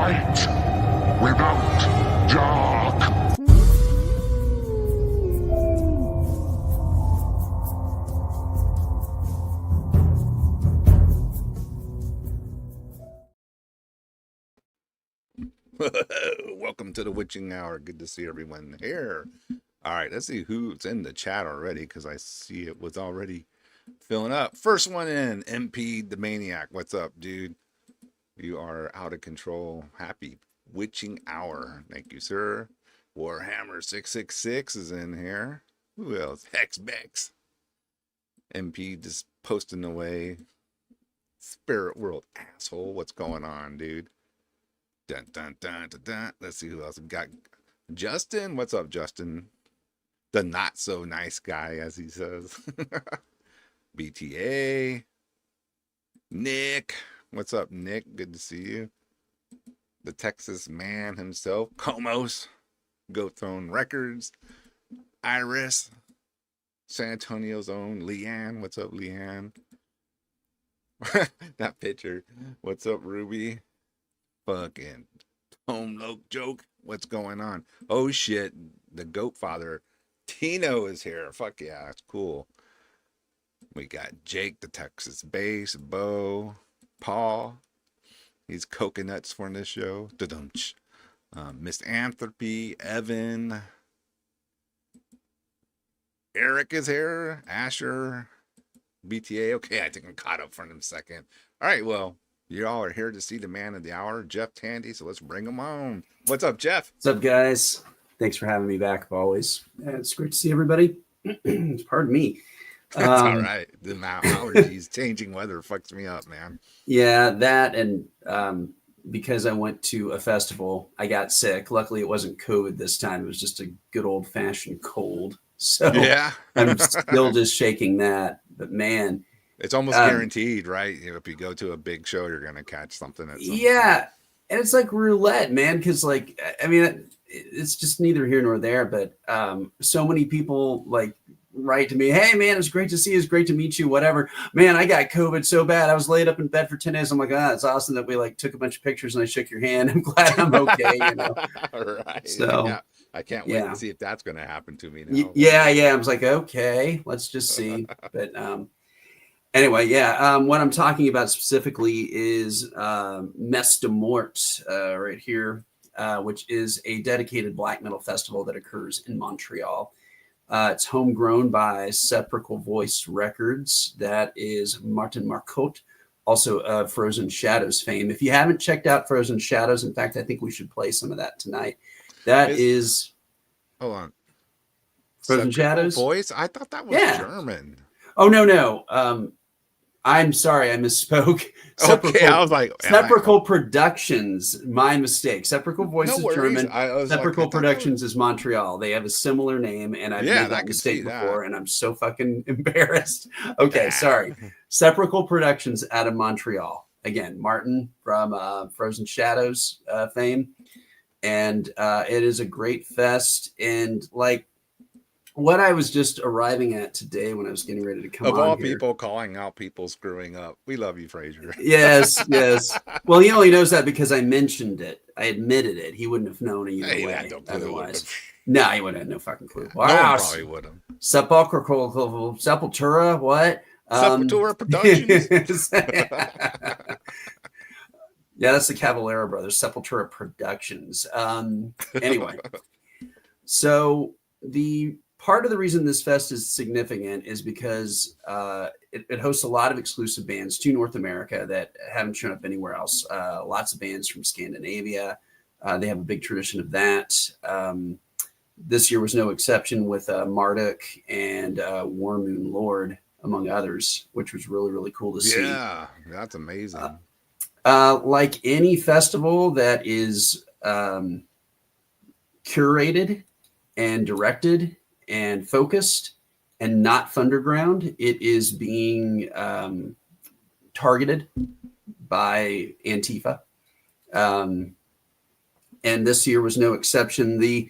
light without dark. Welcome to the witching hour. Good to see everyone here. All right, let's see who's in the chat already, because I see it was already filling up. First one in, MP the Maniac. What's up, dude? You are out of control. Happy witching hour. Thank you, sir. Warhammer 666 is in here. Who else? Hexbex. MP just posting away. Spirit World asshole. What's going on, dude? Dun, dun, dun, dun, dun. Let's see who else we got. Justin. What's up, Justin? The not so nice guy, as he says. BTA. Nick. What's up, Nick? Good to see you. The Texas man himself. Comos. Goat Throne Records. Iris. San Antonio's own Leanne. What's up, Leanne? That picture. What's up, Ruby? Fucking home loc joke. What's going on? Oh shit, the goat father Tino is here. Fuck yeah, it's cool. We got Jake, the Texas bass, Bo, Paul. He's coconuts for this show. Miss Anthropy, Evan, Eric is here. Asher, BTA. Okay, I think I'm caught up for him a second. All right, well, you all are here to see the man of the hour, Jeff Tandy, so let's bring him on. What's up, Jeff? What's up, guys? Thanks for having me back, always. It's great to see everybody. Pardon me. That's all right. The allergies, changing weather fucks me up, man. Yeah, that and because I went to a festival, I got sick. Luckily, it wasn't COVID this time. It was just a good old-fashioned cold. So yeah. I'm still just shaking that. But, man. It's almost guaranteed, right? You know, if you go to a big show, you're going to catch something. Yeah. And it's like roulette, man. Because, like, I mean, it's just neither here nor there. But so many people, like, write to me, hey, man, it's great to see you. It's great to meet you, whatever. Man, I got COVID so bad. I was laid up in bed for 10 days. I'm like, it's awesome that we, like, took a bunch of pictures and I shook your hand. I'm glad I'm okay, you know. Right. So, yeah. I can't wait to see if that's going to happen to me now. Yeah. I was like, okay, let's just see. But, anyway, what I'm talking about specifically is Messe Morts right here, which is a dedicated black metal festival that occurs in Montreal. It's homegrown by Sepulchral Voice Records. That is Martin Marcotte, also of Frozen Shadows fame. If you haven't checked out Frozen Shadows, in fact, I think we should play some of that tonight. That is hold on. Frozen Shadows Voice? I thought that was German. Oh, no. I'm sorry, I misspoke. Okay, I was like, Sepulchral Productions. My mistake. Sepulchral Voice is German. Sepulchral Productions is Montreal. They have a similar name, and I've made that mistake before, and I'm so fucking embarrassed. Okay, sorry. Sepulchral Productions out of Montreal. Again, Martin from Frozen Shadows fame, and it is a great fest. And like, what I was just arriving at today when I was getting ready to come on of all here, people calling out people screwing up. We love you, Fraser. Yes. Well, he only knows that because I mentioned it. I admitted it. He wouldn't have known either way. Otherwise, no, he wouldn't have no fucking clue. Wow. No one probably would have. Sepultura, what? Sepultura Productions. Yeah, that's the Caballero brothers. Sepultura Productions. Anyway, so the part of the reason this fest is significant is because it hosts a lot of exclusive bands to North America that haven't shown up anywhere else. Lots of bands from Scandinavia. They have a big tradition of that. This year was no exception with Marduk and War Moon Lord, among others, which was really, really cool to see. Yeah, that's amazing. Like any festival that is curated and directed and focused and not Thunderground, it is being targeted by Antifa. And this year was no exception. The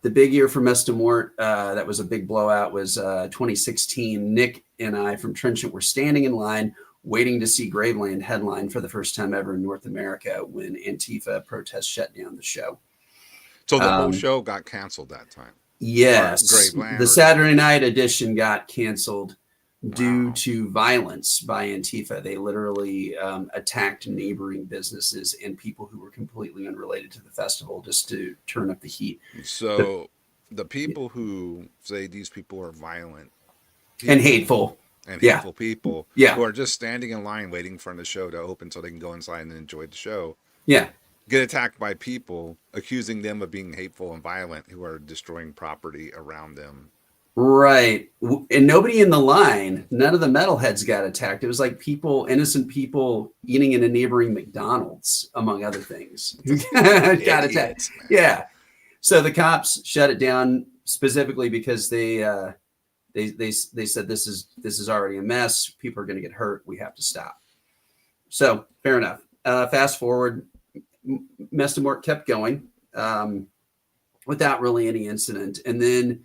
big year for Messe Mort, that was a big blowout, was 2016. Nick and I from Trenchant were standing in line waiting to see Graveland headline for the first time ever in North America when Antifa protests shut down the show. So the whole show got canceled that time. Yes, Graveland, the Saturday night edition got canceled due Wow. to violence by Antifa. They literally attacked neighboring businesses and people who were completely unrelated to the festival just to turn up the heat. So the people who say these people are violent And hateful. and Yeah. hateful people Yeah. who are just standing in line waiting for the show to open so they can go inside and enjoy the show Yeah. get attacked by people accusing them of being hateful and violent who are destroying property around them. Right. And nobody in the line, none of the metalheads got attacked. It was like people, innocent people eating in a neighboring McDonald's, among other things, who got attacked. Man. Yeah. So the cops shut it down specifically because they said this is already a mess. People are going to get hurt. We have to stop. So fair enough. Fast forward, Messe Mort kept going without really any incident. And then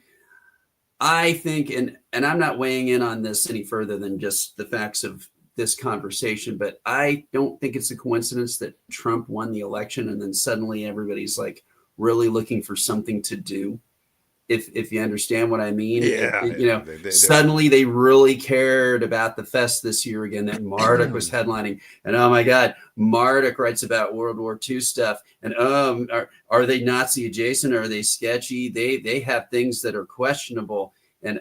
I think, and I'm not weighing in on this any further than just the facts of this conversation, but I don't think it's a coincidence that Trump won the election and then suddenly everybody's like really looking for something to do. If you understand what I mean, Yeah, suddenly they really cared about the fest this year again, that Marduk was headlining, and oh my God, Marduk writes about World War II stuff, and are they Nazi adjacent? Are they sketchy? They have things that are questionable, and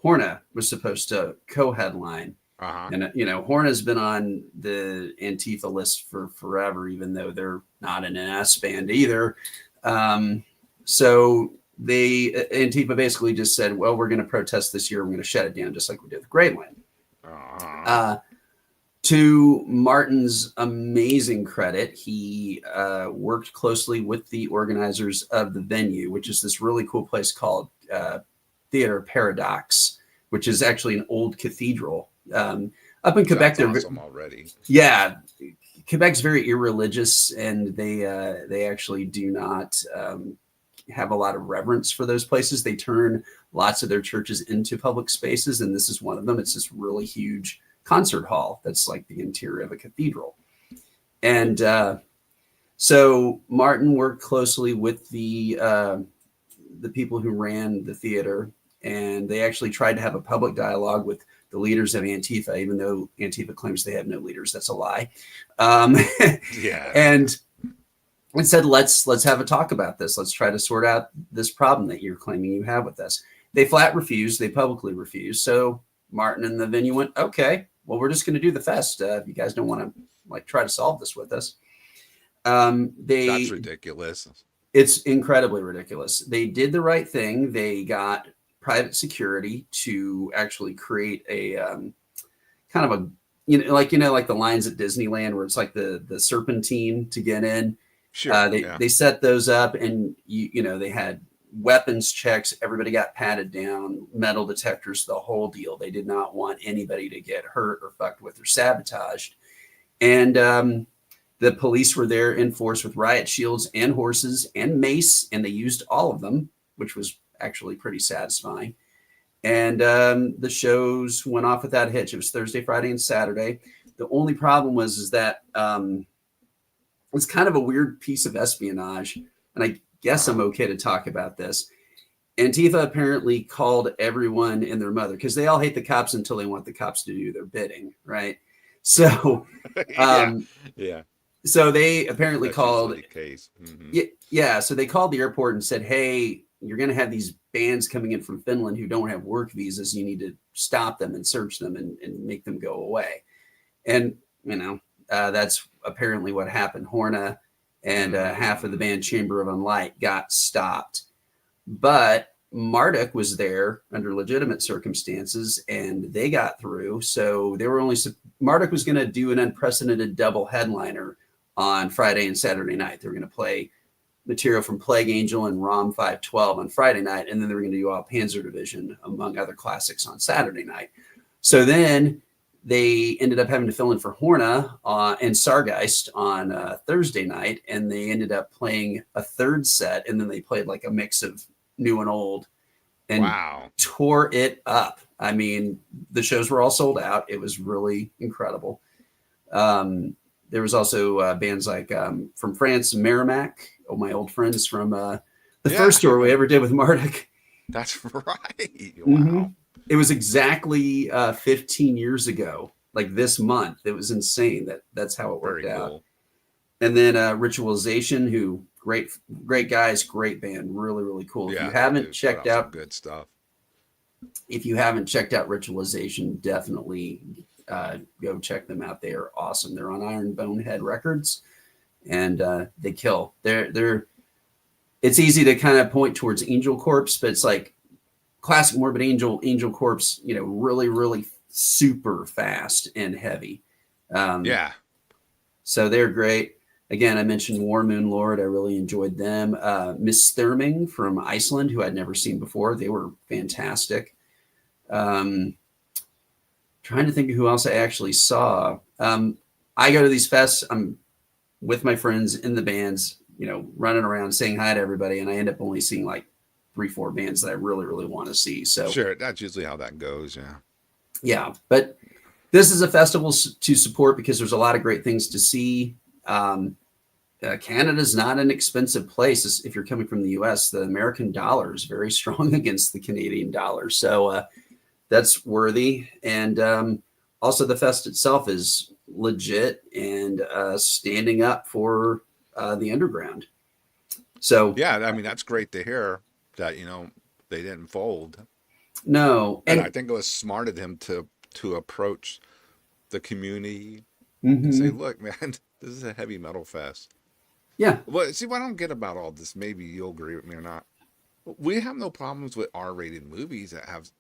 Horna was supposed to co-headline. And, Horna's been on the Antifa list for forever, even though they're not an S band either. So Antifa basically just said, well, we're going to protest this year. We're going to shut it down just like we did with Graveland. To Martin's amazing credit, he worked closely with the organizers of the venue, which is this really cool place called Theater Paradox, which is actually an old cathedral. Up in Quebec, they're awesome already. Yeah, Quebec's very irreligious, and they actually do not have a lot of reverence for those places. They turn lots of their churches into public spaces, and this is one of them. It's this really huge concert hall that's like the interior of a cathedral. And so Martin worked closely with the people who ran the theater, and they actually tried to have a public dialogue with the leaders of Antifa, even though Antifa claims they have no leaders. That's a lie. Yeah. And said, let's have a talk about this. Let's try to sort out this problem that you're claiming you have with us. They flat refused. They publicly refused. So Martin and the venue went, okay, well, we're just going to do the fest. If you guys don't want to try to solve this with us. That's ridiculous. It's incredibly ridiculous. They did the right thing. They got private security to actually create a kind of a, like the lines at Disneyland where it's like the serpentine to get in. Sure. They set those up, and they had weapons checks. Everybody got patted down, metal detectors, the whole deal. They did not want anybody to get hurt or fucked with or sabotaged. And the police were there in force with riot shields and horses and mace, and they used all of them, which was actually pretty satisfying. And the shows went off without a hitch. It was Thursday, Friday, and Saturday. The only problem was that it's kind of a weird piece of espionage, and I guess I'm okay to talk about this. Antifa apparently called everyone and their mother, because they all hate the cops until they want the cops to do their bidding, right? So yeah. So they apparently That's called the case. Mm-hmm. Yeah. So they called the airport and said, hey, you're going to have these bands coming in from Finland who don't have work visas. You need to stop them and search them and make them go away. And, that's apparently what happened. Horna and half of the band Chamber of Unlight got stopped. But Marduk was there under legitimate circumstances, and they got through. So they were Marduk was going to do an unprecedented double headliner on Friday and Saturday night. They were going to play material from Plague Angel and ROM 512 on Friday night, and then they were going to do all Panzer Division, among other classics, on Saturday night. So then they ended up having to fill in for Horna and Sargeist on Thursday night, and they ended up playing a third set, and then they played like a mix of new and old and Wow. tore it up. I mean, the shows were all sold out. It was really incredible. There was also bands like from France, Merrimack, my old friends from the first tour we ever did with Marduk. That's right. Wow. Mm-hmm. It was exactly 15 years ago, like this month. It was insane. That's how it worked out. Cool. And then Ritualization, who great guys, great band, really, really cool. Yeah, if you haven't checked out good stuff. If you haven't checked out Ritualization, definitely go check them out. They are awesome. They're on Iron Bonehead Records, and they kill. They're it's easy to kind of point towards Angel Corpse, but it's like classic Morbid Angel Corpse, really, really super fast and heavy. Yeah. So they're great. Again, I mentioned War Moon Lord. I really enjoyed them. Miss Therming from Iceland, who I'd never seen before. They were fantastic. Trying to think of who else I actually saw. I go to these fests. I'm with my friends in the bands, running around saying hi to everybody, and I end up only seeing like 3-4 bands that I really, really want to see. So sure, that's usually how that goes. Yeah. Yeah, but this is a festival to support because there's a lot of great things to see. Canada's not an expensive place. If you're coming from the US, the American dollar is very strong against the Canadian dollar. So that's worthy. And also the fest itself is legit and standing up for the underground. So yeah, I mean, that's great to hear that, they didn't fold. No. And I think it was smart of him to approach the community mm-hmm. and say, look, man, this is a heavy metal fest. Yeah. Well, see, what I don't get about all this, maybe you'll agree with me or not. We have no problems with R-rated movies that have,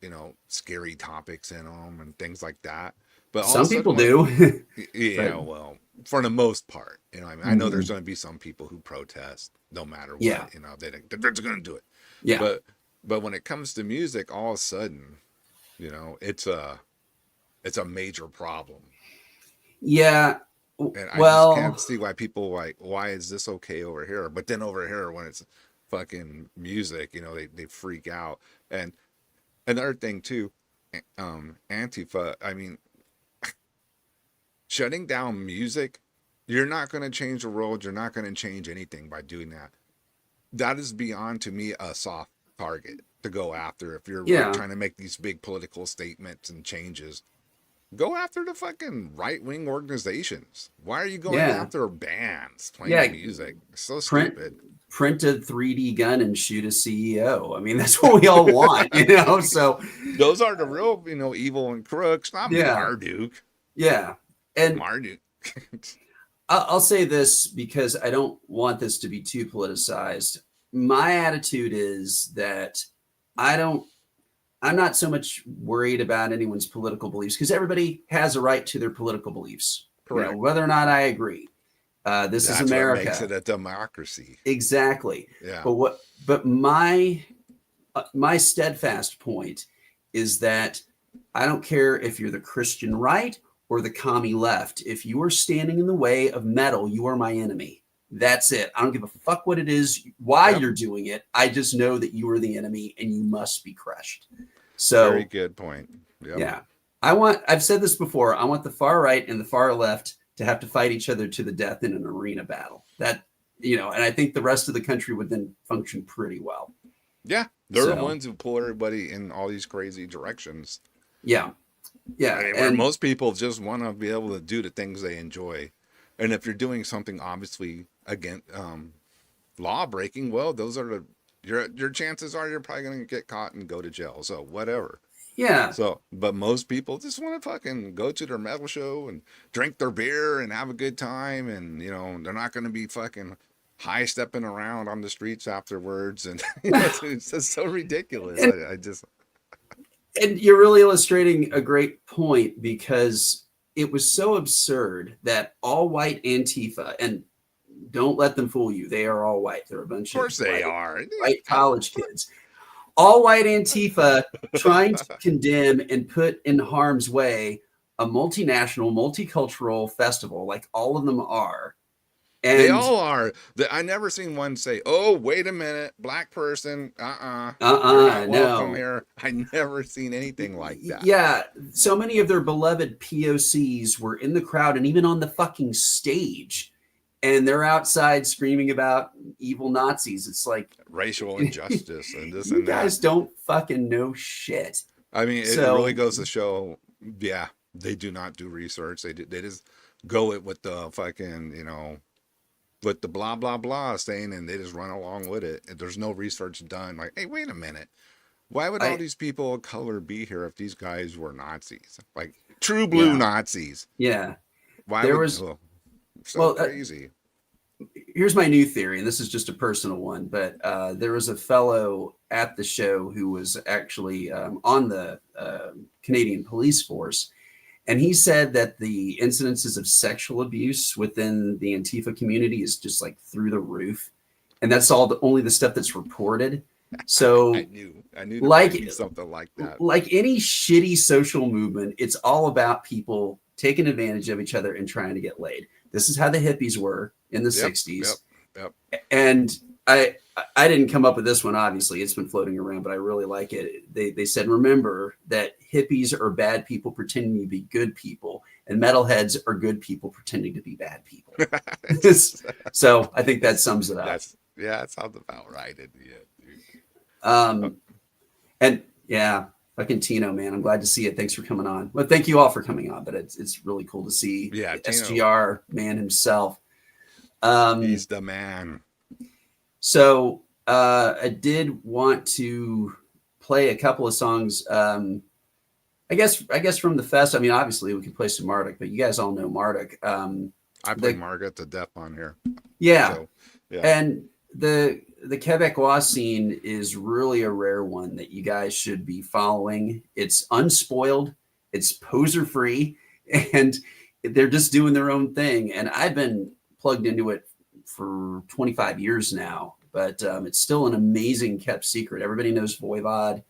scary topics in them and things like that. But some people do. Yeah, well, for the most part, I know there's going to be some people who protest no matter what. Yeah. They're going to do it. Yeah. But when it comes to music, all of a sudden, it's a major problem. Yeah. And I just can't see why people why is this okay over here? But then over here, when it's fucking music, they freak out. And another thing too, Antifa, I mean, shutting down music, you're not going to change the world. You're not going to change anything by doing that. That is beyond, to me, a soft target to go after. If you're trying to make these big political statements and changes, go after the fucking right-wing organizations. Why are you going after bands playing music? It's so stupid. Print a 3D gun and shoot a CEO. I mean, that's what we all want, So those are the real, evil and crooks, not Marduk. Yeah. And Marduk. I'll say this because I don't want this to be too politicized. My attitude is that I'm not so much worried about anyone's political beliefs because everybody has a right to their political beliefs. Correct. Whether or not I agree. This is America. That's what makes it a democracy. Exactly. Yeah. But my steadfast point is that I don't care if you're the Christian right or the commie left. If you are standing in the way of metal, you are my enemy. That's it. I don't give a fuck what it is, why you're doing it. I just know that you are the enemy and you must be crushed. So very good point. Yep. Yeah. I've said this before. I want the far right and the far left to have to fight each other to the death in an arena battle. That, and I think the rest of the country would then function pretty well. Yeah. They're the ones who pull everybody in all these crazy directions. Yeah. Yeah. And most people just want to be able to do the things they enjoy. And if you're doing something obviously against law breaking, well, those are your chances are you're probably going to get caught and go to jail. So whatever. Yeah. So, but most people just want to fucking go to their metal show and drink their beer and have a good time. And, they're not going to be fucking high stepping around on the streets afterwards. And it's just so ridiculous. And you're really illustrating a great point because it was so absurd that all white Antifa, and don't let them fool you. They are all white. They're a bunch of white college kids. All white Antifa trying to condemn and put in harm's way a multinational, multicultural festival, like all of them are, They And all are. I never seen one say, "Oh, wait a minute, black person, you're not welcome no. here." I never seen anything like that. Yeah, so many of their beloved POCs were in the crowd and even on the fucking stage, and they're outside screaming about evil Nazis. It's like Racial injustice and this you and that. guys don't fucking know shit. I mean, it really So goes to show, yeah, they do not do research. They just go it with the fucking, with the blah blah blah saying, and they just run along with it. And there's no research done. Like, hey, wait a minute. Why would all I these people of color be here if these guys were Nazis? Like true blue yeah, Nazis. yeah. Why There would was so well, crazy? here's my new theory, and this is just a personal one, but there was a fellow at the show who was actually on the Canadian police force, and he said that the incidences of sexual abuse within the Antifa community is just like through the roof, and that's only the stuff that's reported. I So, knew there might like be something like that. like any shitty social movement, it's all about people taking advantage of each other and trying to get laid. This is how the hippies were in the Yep, 60s. yep. And I didn't come up with this one, obviously. It's been floating around, but I really like it. They said, remember that hippies are bad people pretending to be good people, and metalheads are good people pretending to be bad people. So I think that sums it up. That sounds about right. Yeah, dude. And yeah, fucking Tino, man, I'm glad to see it. Thanks for coming on. Well, thank you all for coming on, but it's really cool to see Yeah, Tino. SGR man himself. He's the man. So I did want to play a couple of songs. I guess from the fest. I mean, obviously we could play some Marduk, but you guys all know Marduk. I play Margaret to death on here. Yeah. So, yeah. And the Quebecois scene is really a rare one that you guys should be following. It's unspoiled, it's poser free, and they're just doing their own thing. And I've been plugged into it for 25 years now, but it's still an amazing kept secret. Everybody knows Voivod.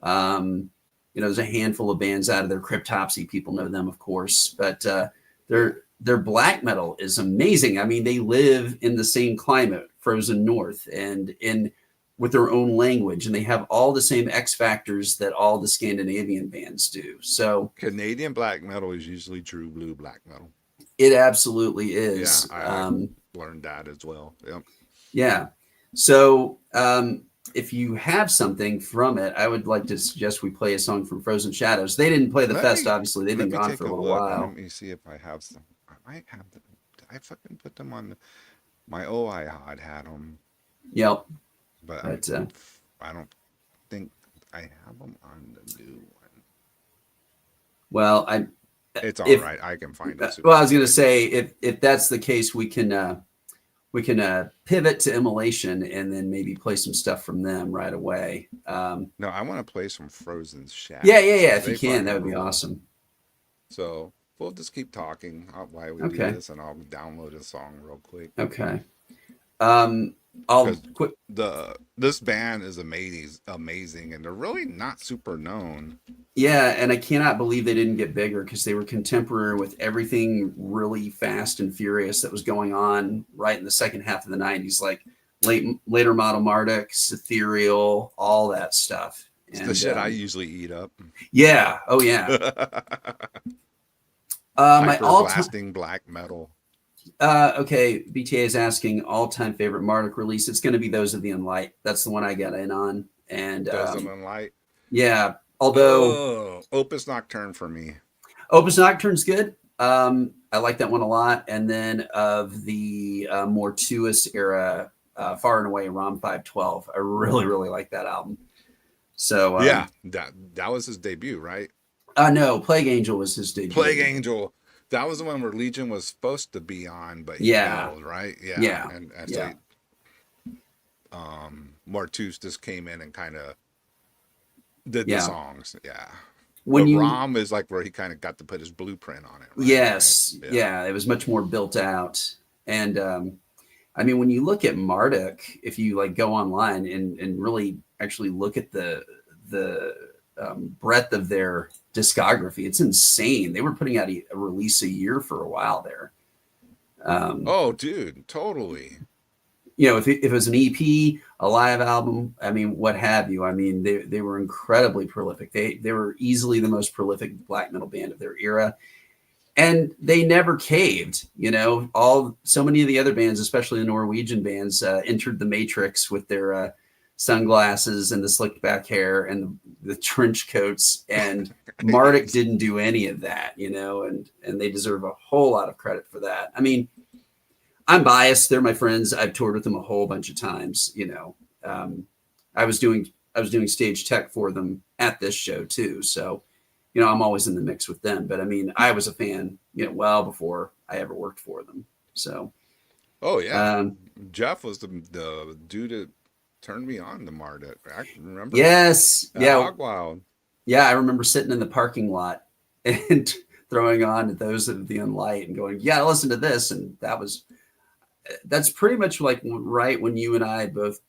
There's a handful of bands out of there. Cryptopsy, people know them, of course, but their black metal is amazing. I mean, they live in the same climate, frozen north, and with their own language, and they have all the same X factors that all the Scandinavian bands do. So Canadian black metal is usually true blue black metal. it absolutely is. Yeah, I learned that as well. Yep. Yeah. So if you have something from it, I would like to suggest we play a song from Frozen Shadows. They didn't play the fest, obviously. They've been gone for a little while. Let me see if I have some. I might have them. Did I fucking put them on my iHod had them. Yep. But I don't think I have them on the new one. Well, it's all right. I can find it. Well, I was going to say, if that's the case, we can pivot to Immolation and then maybe play some stuff from them right away. No, I want to play some Frozen Shadows. Yeah. If you can, that would be awesome. So we'll just keep talking while we do this, and I'll download a song real quick. Okay. This band is amazing, and they're really not super known. Yeah, and I cannot believe they didn't get bigger because they were contemporary with everything really fast and furious that was going on right in the second half of the 90s, like later Model Marduk, Ethereal, all that stuff. It's the shit I usually eat up. Yeah. Oh yeah. My blasting black metal. Okay, BTA is asking all-time favorite Marduk release. It's going to be Those of the Unlight. That's the one I got in on. And Those of the Unlight. Yeah, although Opus Nocturne for me. Opus Nocturne's good. I like that one a lot. And then of the Mortuus era, Far and Away, ROM 512. I really, really like that album. So yeah, that was his debut, right? No, Plague Angel was his debut. Plague Angel. That was the one where Legion was supposed to be on, but he failed, right? Yeah. And so Mortuus just came in and kind of did the songs. Yeah. ROM is like where he kind of got to put his blueprint on it. Right? Yes. Right? Yeah. It was much more built out. And I mean, when you look at Marduk, if you like go online and really actually look at the breadth of their discography, it's insane. They were putting out a release a year for a while there. Oh, dude, totally. You know, if it was an EP, a live album, I mean, what have you? I mean, they were incredibly prolific. They were easily the most prolific black metal band of their era, and they never caved. You know, so many of the other bands, especially the Norwegian bands, entered the matrix with their sunglasses and the slicked back hair and the trench coats, and Marduk didn't do any of that. You know, and they deserve a whole lot of credit for that. I mean, I'm biased. They're my friends. I've toured with them a whole bunch of times. You know, I was doing stage tech for them at this show too. So, you know, I'm always in the mix with them. But I mean, I was a fan, you know, well before I ever worked for them. So, Oh yeah, um, Jeff was the dude that turned me on to Marduk. I can remember yes, at yeah, Hogwild. yeah. I remember sitting in the parking lot and throwing on those of the Unlight and going, "Yeah, listen to this," and that's pretty much like right when you and I both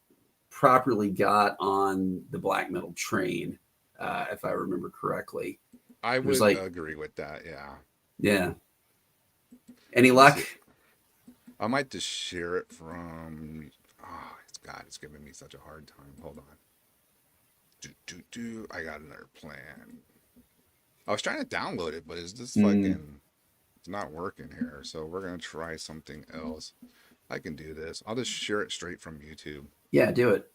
properly got on the black metal train, if I remember correctly. I It was would like, agree with that. Yeah. yeah. Any Let me luck? see. I might just share it from. Oh, it's giving me such a hard time. Hold on. I got another plan. I was trying to download it, but it's just Mm, fucking. It's not working here. So we're gonna try something else. I can do this. I'll just share it straight from YouTube. yeah, do it.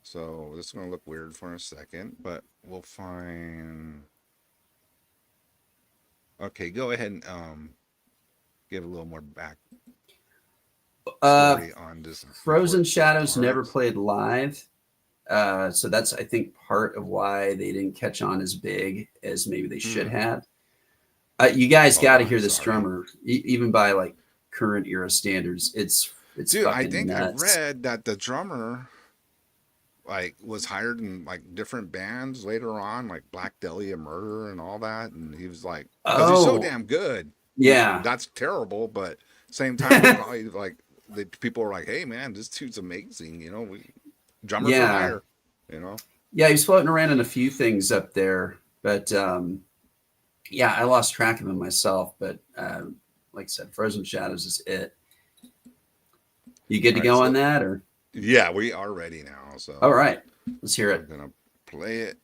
So this is gonna look weird for a second, but we'll find. Okay, go ahead and give a little more back Uh, story on this Frozen Mort Shadows never Morts. played live. So that's, I think, part of why they didn't catch on as big as maybe they should Hmm. have. You guys Hold got to on, hear this sorry. drummer, even by like current era standards. It's Dude, I fucking think I nuts. read that the drummer like was hired in like different bands later on, like Black Dahlia Murder and all that, and he was like, because he's so Oh, damn good. yeah, That's terrible, but same time they probably like the people were like, hey man, this dude's amazing, drummer for yeah. hire, you know. Yeah, he was floating around in a few things up there, but yeah, I lost track of him myself. But like I said, Frozen Shadows is it. You good to All right, go on so that, or yeah, we are ready now, all so right? Let's hear I'm it. gonna play it.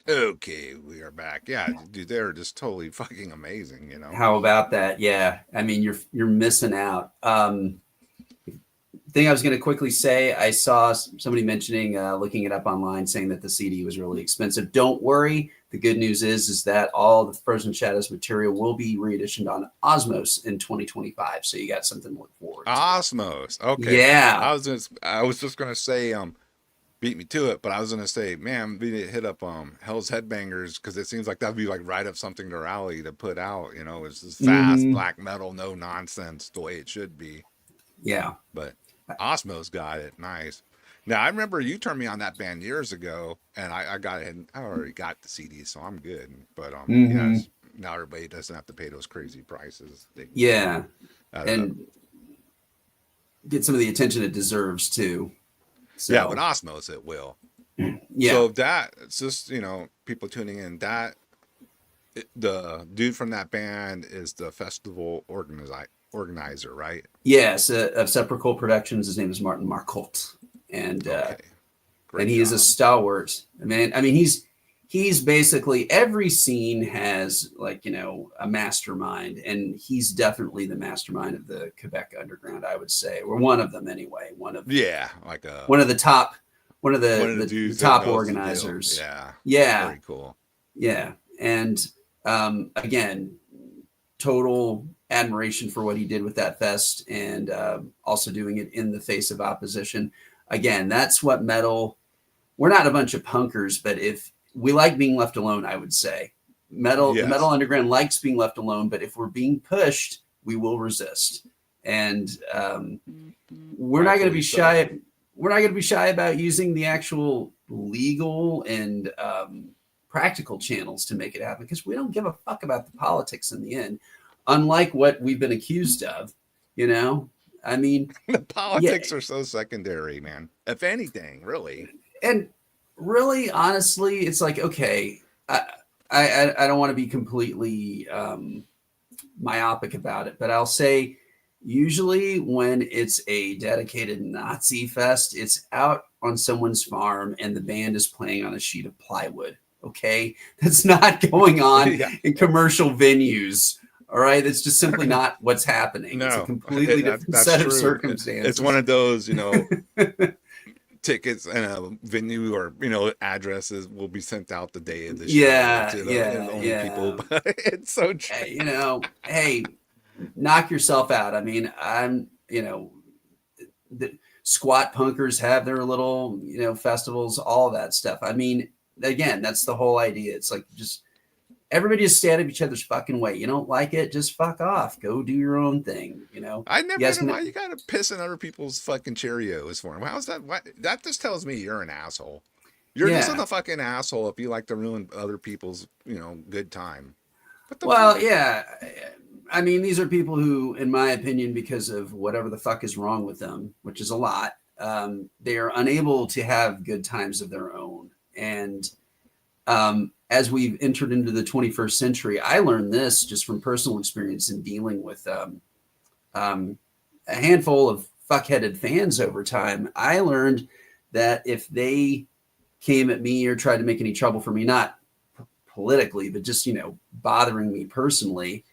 Okay, we are back. Yeah, dude, they're just totally fucking amazing, you know. How about that? Yeah, I mean, you're missing out. Thing I was going to quickly say, I saw somebody mentioning, looking it up online, saying that the CD was really expensive. Don't worry. The good news is that all the Frozen Shadows material will be reeditioned on Osmos in 2025. So you got something to look forward to. Osmos. Okay. Yeah. I was just gonna say, beat me to it, but I was gonna say, man, we need to hit up Hell's Headbangers because it seems like that'd be like right up something to rally to put out. You know, it's just fast Mm-hmm. black metal, no nonsense, the way it should be. Yeah. But Osmos got it. Nice. Now I remember you turned me on that band years ago, and I got it. And I already got the CD, so I'm good. But Mm-hmm. yes, now everybody doesn't have to pay those crazy prices. They can get Yeah. out of And get some of the attention it deserves too. So, yeah, but Osmos it will. yeah. So that it's just people tuning in that the dude from that band is the festival organizer, right? Yes, of Sepulchral Productions. His name is Martin Marcolt, and Okay, and great he is a job. stalwart. I mean, he's basically every scene has like a mastermind, and he's definitely the mastermind of the Quebec underground. I would say, or one of them anyway. Yeah, like One of the top, one of one of the the dudes that top knows the deal. organizers. Yeah, Yeah, very cool. yeah, and again, total admiration for what he did with that fest, and also doing it in the face of opposition. Again, that's what metal. We're not a bunch of punkers, but if we like being left alone, I would say the metal Yes, underground likes being left alone. But if we're being pushed, we will resist, and we're not going to rightfully be so. shy. We're not going to be shy about using the actual legal and practical channels to make it happen because we don't give a fuck about the politics in the end, unlike what we've been accused of. You know, I mean, The yeah, politics are so secondary, man. If anything, really. and really, honestly, it's like okay, I don't want to be completely myopic about it, but I'll say usually when it's a dedicated Nazi fest, it's out on someone's farm and the band is playing on a sheet of plywood. Okay, that's not going on Yeah, in commercial venues. All right, that's just simply not what's happening. It's a no, completely different that's set of true. It's one circumstances. of those, tickets and a venue or addresses will be sent out the day of the show Yeah, to the yeah, only people. yeah. But it's so true. Hey, knock yourself out. I mean, the squat punkers have their little, festivals, all that stuff. I mean, again, that's the whole idea. It's like just everybody just stand up each other's fucking way. You don't like it, just fuck off. Go do your own thing. I You never guys know why can. you gotta piss in other people's fucking Cheerios for them. How's that? Why, that just tells me you're an asshole. You're just Yeah. a fucking asshole if you like to ruin other people's, good time. What the Well, fuck? yeah. I mean, these are people who, in my opinion, because of whatever the fuck is wrong with them, which is a lot, they are unable to have good times of their own. And as we've entered into the 21st century, I learned this just from personal experience in dealing with um, a handful of fuckheaded fans over time. I learned that if they came at me or tried to make any trouble for me, not politically, but just, bothering me personally,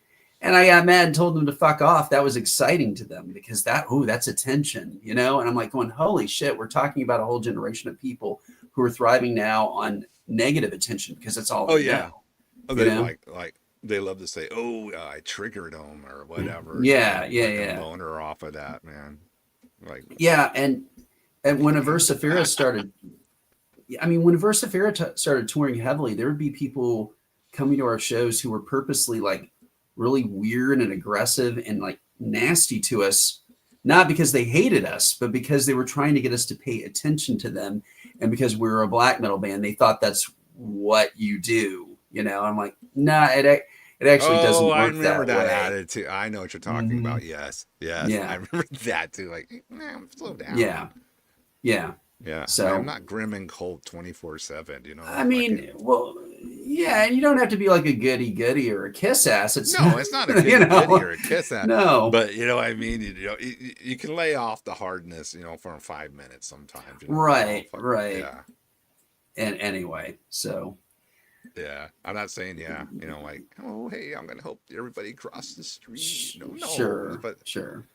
and I got mad and told them to fuck off, that was exciting to them because that's attention, And I'm like going, holy shit, we're talking about a whole generation of people who are thriving now on negative attention because that's all Oh they yeah, know, oh, you they know? like they love to say, "Oh, I triggered them" or whatever, Yeah, yeah, fucking yeah. boner off of that, man. Like, Yeah. And when Aversifera started, I mean, when Versifera started touring heavily, there would be people coming to our shows who were purposely like really weird and aggressive and like nasty to us, not because they hated us, but because they were trying to get us to pay attention to them. And because we were a black metal band, they thought that's what you do. I'm like, nah, it actually oh, doesn't I work remember that that way. attitude. I know what you're talking Hmm. about. Yes, yes, I Yeah, remember that too. Like, man, slow down. yeah, yeah. Yeah, like I'm So not grim and cold 24/7. I mean, Fucking well, yeah, and you don't have to be like a goody goody or a kiss ass. It's no, it's not a you goody goody know, or a kiss at, no, but you know what I mean. You can lay off the hardness, for 5 minutes sometimes. right, Fuck, right. yeah. And anyway, so Yeah, I'm not saying like, oh hey, I'm gonna help everybody cross the street. No, Sure, but sure.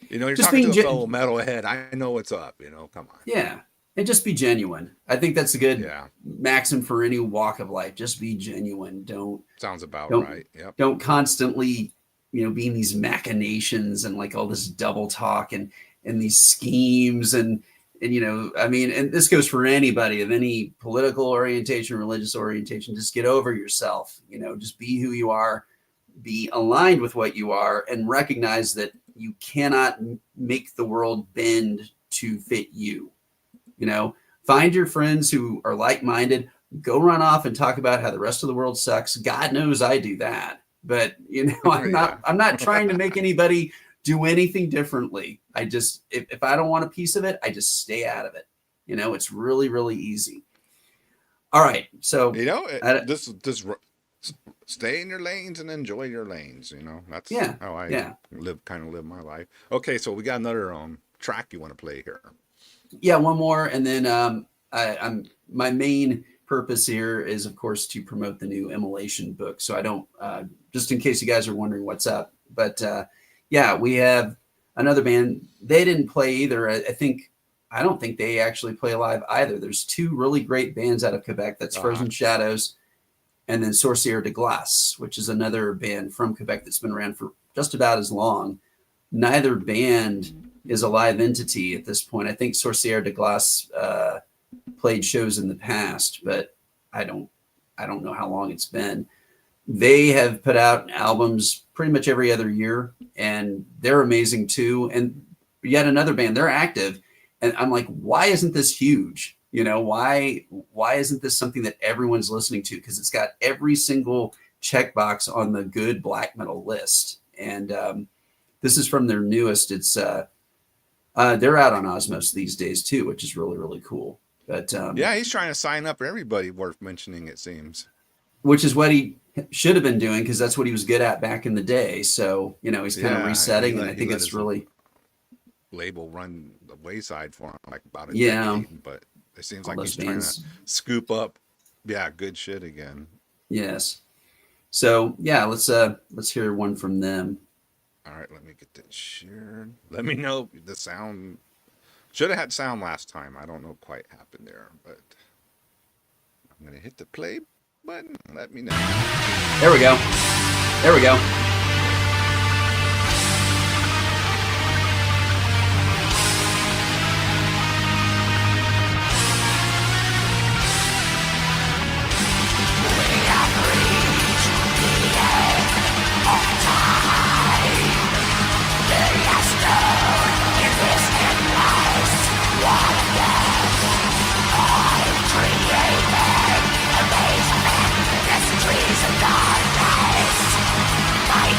you're Just talking to being a fellow metalhead. I know what's up. Come on. yeah, and just be genuine. I think that's a good Yeah, maxim for any walk of life. Just be genuine. sounds about Don't right. Yep. don't constantly be in these machinations and like all this double talk and these schemes and I mean, and this goes for anybody of any political orientation, religious orientation. Just get over yourself. Just be who you are, be aligned with what you are, and recognize that you cannot make the world bend to fit you. Find your friends who are like-minded. Go run off and talk about how the rest of the world sucks. God knows I do that, but I'm Yeah. not trying to make anybody do anything differently. I just, if I don't want a piece of it, I just stay out of it. It's really, really easy. All right. So, this stay in your lanes and enjoy your lanes. That's how I live my life. Okay, so we got another track you want to play here. Yeah, one more, and then I'm my main purpose here is, of course, to promote the new Immolation book. So I don't, just in case you guys are wondering what's up, but yeah, we have another band. They didn't play either. I don't think they actually play live either. There's two really great bands out of Quebec. That's Frozen Shadows and then Sorcière de Glace, which is another band from Quebec that's been around for just about as long. Neither band is a live entity at this point. I think Sorcière de Glace played shows in the past, but I don't know how long it's been. They have put out albums pretty much every other year, and they're amazing too. And yet another band, they're active, and I'm like, why isn't this huge? Why isn't this something that everyone's listening to? Because it's got every single checkbox on the good black metal list. And this is from their newest. It's they're out on Osmos these days too, which is really, really cool. But yeah, he's trying to sign up everybody worth mentioning, it seems. Which is what he should have been doing, because that's what he was good at back in the day. So he's kind of resetting, and I think it's really label run the wayside for him like about a decade, but it seems like he's trying to scoop up good shit again. Yes. So yeah, let's hear one from them. All right, let me get that shared. Let me know the sound. Should have had sound last time. I don't know quite happened there, but I'm gonna hit the play button. Let me know. There we go. There we go. Trees of darkness, my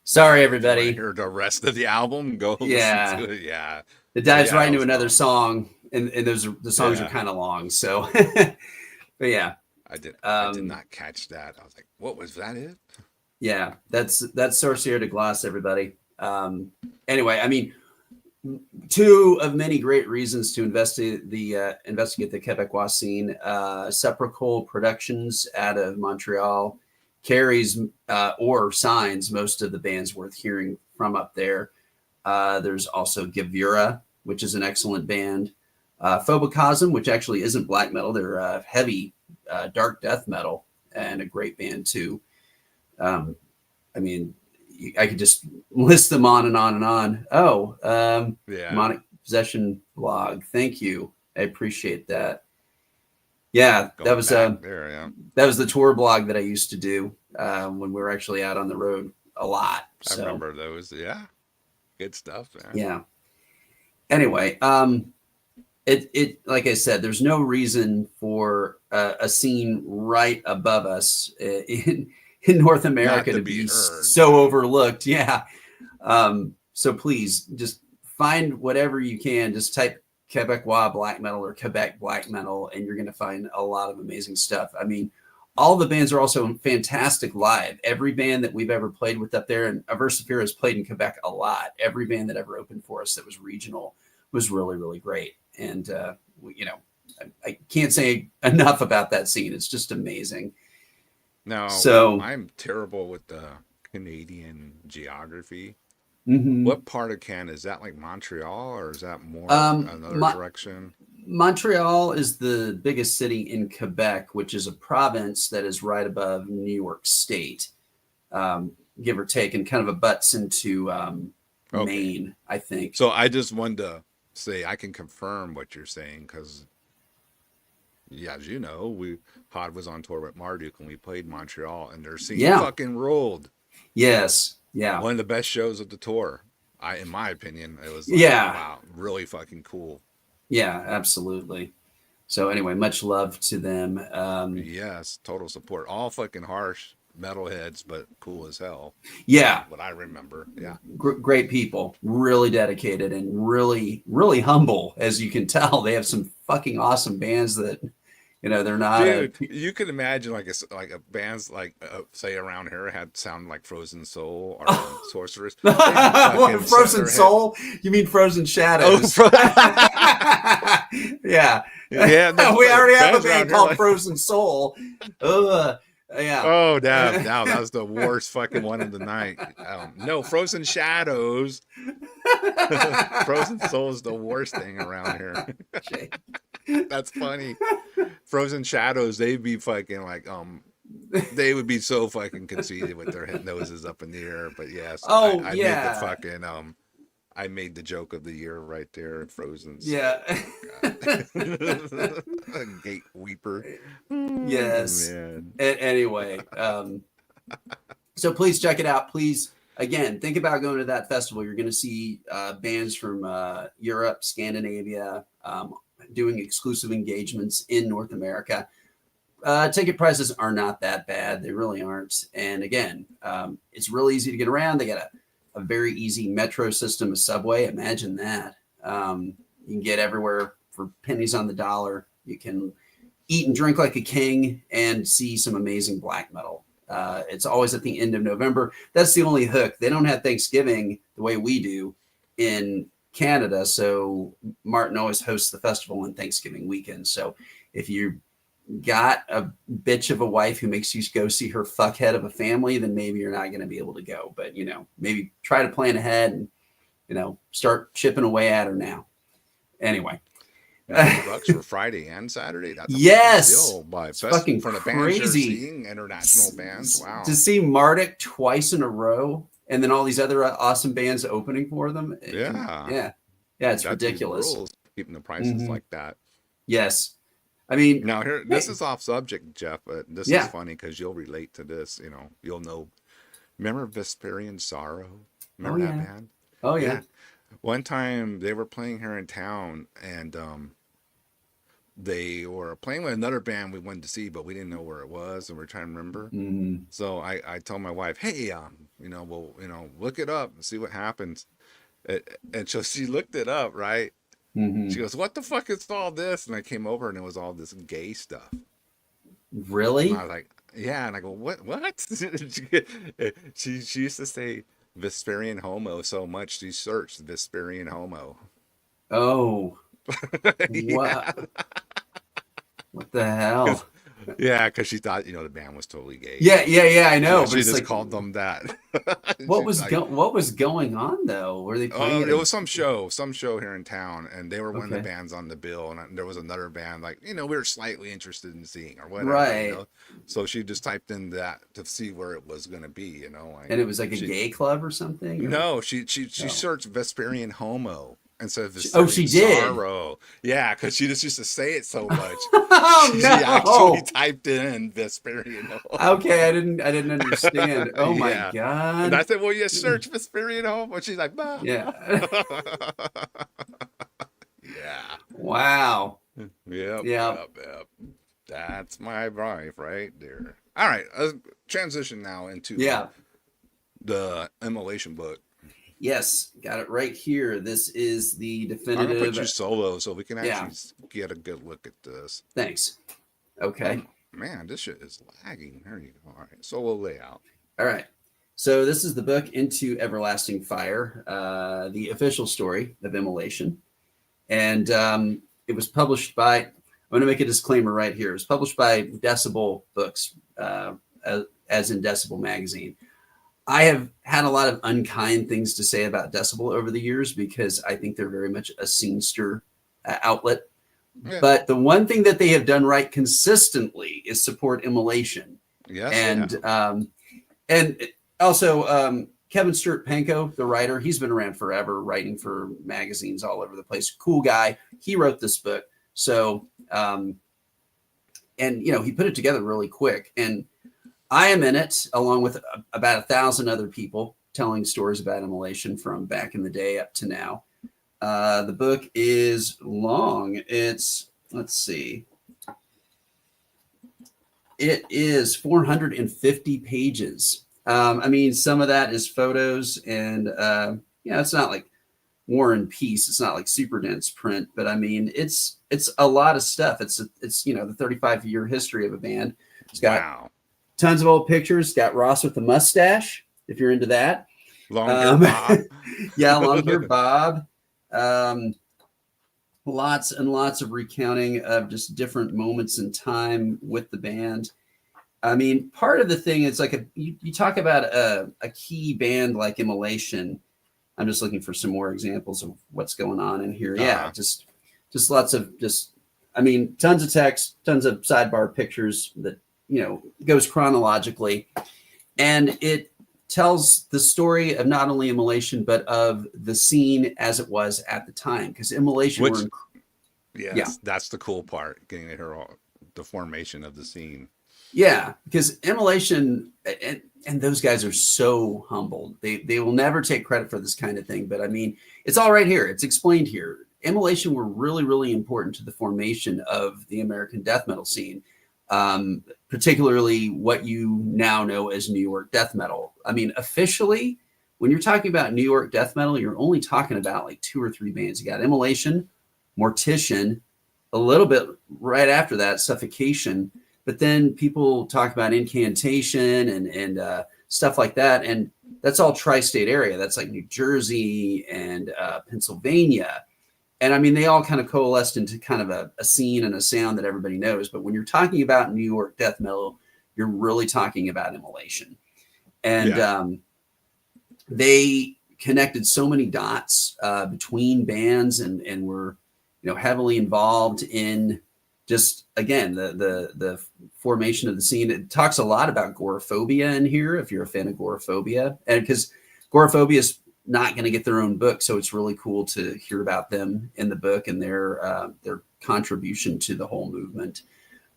Sorry, I everybody. hear the rest of the album. Go Yeah. listen to it. Yeah. It dives Yeah, right that into was another fun. song, and the songs are Yeah. kind of long. So, but yeah, I did um, not catch that. I was like, what was that it? yeah, that's Sorcier de Glace, everybody. Anyway, I mean, two of many great reasons to investigate the Quebecois scene. Sepulchral Productions out of Montreal carries or signs most of the bands worth hearing from up there. There's also Gavura, which is an excellent band. Phobocosm, which actually isn't black metal. They're heavy, dark death metal, and a great band too. I mean, I could just list them on and on and on. Oh, Yeah. Demonic Possession blog. Thank you. I appreciate that. Yeah, Going back there, yeah. that was the tour blog that I used to do when we were actually out on the road a lot. So, I remember those. Yeah. Good stuff, man. yeah. Anyway, it like I said, there's no reason for a scene right above us in North America to be heard. so overlooked. Yeah. So please just find whatever you can. Just type Quebecois black metal or Quebec black metal, and you're going to find a lot of amazing stuff. I mean, all the bands are also fantastic live. Every band that we've ever played with up there, and Aversifera has played in Quebec a lot. Every band that ever opened for us that was regional was really, really great. And, you know, I can't say enough about that scene. It's just amazing. No, so I'm terrible with the Canadian geography. Mm-hmm. What part of Canada is that? Like Montreal, or is that more another direction? Montreal is the biggest city in Quebec, which is a province that is right above New York State, give or take, and kind of abuts into Maine, I think. So I just wanted to say I can confirm what you're saying because, yeah, as you know, Hod was on tour with Marduk and we played Montreal, and their scene fucking rolled. Yes. Yeah. One of the best shows of the tour. In my opinion, it was like, wow, really fucking cool. Yeah, absolutely. So anyway, much love to them. Yes, total support. All fucking harsh metalheads, but cool as hell. Yeah. What I remember. Yeah. Great people, really dedicated and really, really humble. As you can tell, they have some fucking awesome bands that, you know, they're not. Dude, you could imagine like a bands like say around here had sound like Frozen Soul or Sorcerers. What, Frozen Soul? You mean Frozen Shadows? Oh, yeah. Yeah. We already have a band called Frozen Soul. Yeah. Oh, damn. Now that was the worst fucking one of the night. No, Frozen Shadows. Frozen Soul is the worst thing around here. That's funny. Frozen Shadows, they'd be fucking like, they would be so fucking conceited with their noses up in the air. But yes, I made the fucking, I made the joke of the year right there, Frozen. Yeah. Gate weeper. Yes. Anyway, so please check it out. Please, again, think about going to that festival. You're going to see bands from Europe, Scandinavia, doing exclusive engagements in North America. Ticket prices are not that bad. They really aren't. And again, it's real easy to get around. They got a very easy metro system, a subway. Imagine that. You can get everywhere for pennies on the dollar. You can eat and drink like a king and see some amazing black metal. It's always at the end of November. That's the only hook. They don't have Thanksgiving the way we do in Canada. So Martin always hosts the festival on Thanksgiving weekend. So if you got a bitch of a wife who makes you go see her fuckhead of a family, then maybe you're not going to be able to go. But, you know, maybe try to plan ahead and, you know, start chipping away at her now. Anyway. $90 for Friday and Saturday. That's a Yes, deal by it's fucking for the bands you're crazy. seeing, international bands. Wow. To see Marduk twice in a row, and then all these other awesome bands opening for them. Yeah. It's That's ridiculous. rules, keeping the prices like that. Yes. I mean, Now here, this is off subject, Jeff, but this is funny because you'll relate to this. You know, you'll know. Remember Vesperian Sorrow? Remember that band? Oh yeah. One time they were playing here in town, and they were playing with another band we wanted to see, but we didn't know where it was, and we are trying to remember. So I told my wife, "Hey, look it up and see what happens." And so she looked it up, right? She goes, "What the fuck is all this?" And I came over, and it was all this gay stuff. Really? And I was like, "Yeah," and I go, "What? What?" she used to say Vesperian homo so much she searched Vesperian homo. Oh, Yeah. what the hell? Yeah, because she thought the band was totally gay. Yeah. I know. She just called them that. What was going on though? Were they playing? It was some show here in town, and they were one of the bands on the bill, and there was another band we were slightly interested in seeing or whatever. Right. So she just typed in that to see where it was going to be. And it was like a gay club or something. Or? No, she searched Vesperian homo. Instead of she did. Sorrow. Yeah, because she just used to say it so much. She actually typed in Vesperian homo. Okay, I didn't understand. Oh my god. And I said, "Well, you search Vesperian homo," and she's like, "Bah." Yeah. Yeah. Wow. Yep. That's my wife right there. All right, let's transition now into the Immolation book. Yes, got it right here. This is the definitive. I'm gonna put you solo so we can actually get a good look at this. Thanks. Okay. Man, this shit is lagging. There you go. All right, solo layout. All right. So this is the book Into Everlasting Fire, the official story of Immolation. And it was published by, I'm going to make a disclaimer right here. It was published by Decibel Books, as in Decibel Magazine. I have had a lot of unkind things to say about Decibel over the years because I think they're very much a scenester outlet. Yeah. But the one thing that they have done right consistently is support Immolation. Yes, and also Kevin Stewart Pankow, the writer, he's been around forever, writing for magazines all over the place. Cool guy. He wrote this book. So, and he put it together really quick. And I am in it along with about 1,000 other people telling stories about Immolation from back in the day up to now. The book is long. It's, let's see. It is 450 pages. Some of that is photos and, it's not like War and Peace. It's not like super dense print, but it's a lot of stuff. It's the 35-year history of a band. It's got tons of old pictures. Got Ross with the mustache, if you're into that. Long hair Bob. Long hair Bob. Lots and lots of recounting of just different moments in time with the band. Part of the thing is like you talk about a key band like Immolation. I'm just looking for some more examples of what's going on in here. Yeah, just lots of tons of text, tons of sidebar pictures that goes chronologically, and it tells the story of not only Immolation but of the scene as it was at the time, because Immolation that's the cool part, getting to hear the formation of the scene. Yeah, because Immolation and those guys are so humbled. They will never take credit for this kind of thing, but it's all right here. It's explained here. Immolation were really, really important to the formation of the American death metal scene. Particularly what you now know as New York death metal. Officially, when you're talking about New York death metal, you're only talking about like 2 or 3 bands. You got Immolation, Mortician, a little bit right after that, Suffocation, but then people talk about Incantation and stuff like that. And that's all tri-state area. That's like New Jersey and Pennsylvania. And they all kind of coalesced into kind of a scene and a sound that everybody knows. But when you're talking about New York death metal, you're really talking about Immolation. And they connected so many dots between bands and were, heavily involved in just, again, the formation of the scene. It talks a lot about agoraphobia in here, if you're a fan of agoraphobia, and because agoraphobia is not going to get their own book, so it's really cool to hear about them in the book and their contribution to the whole movement.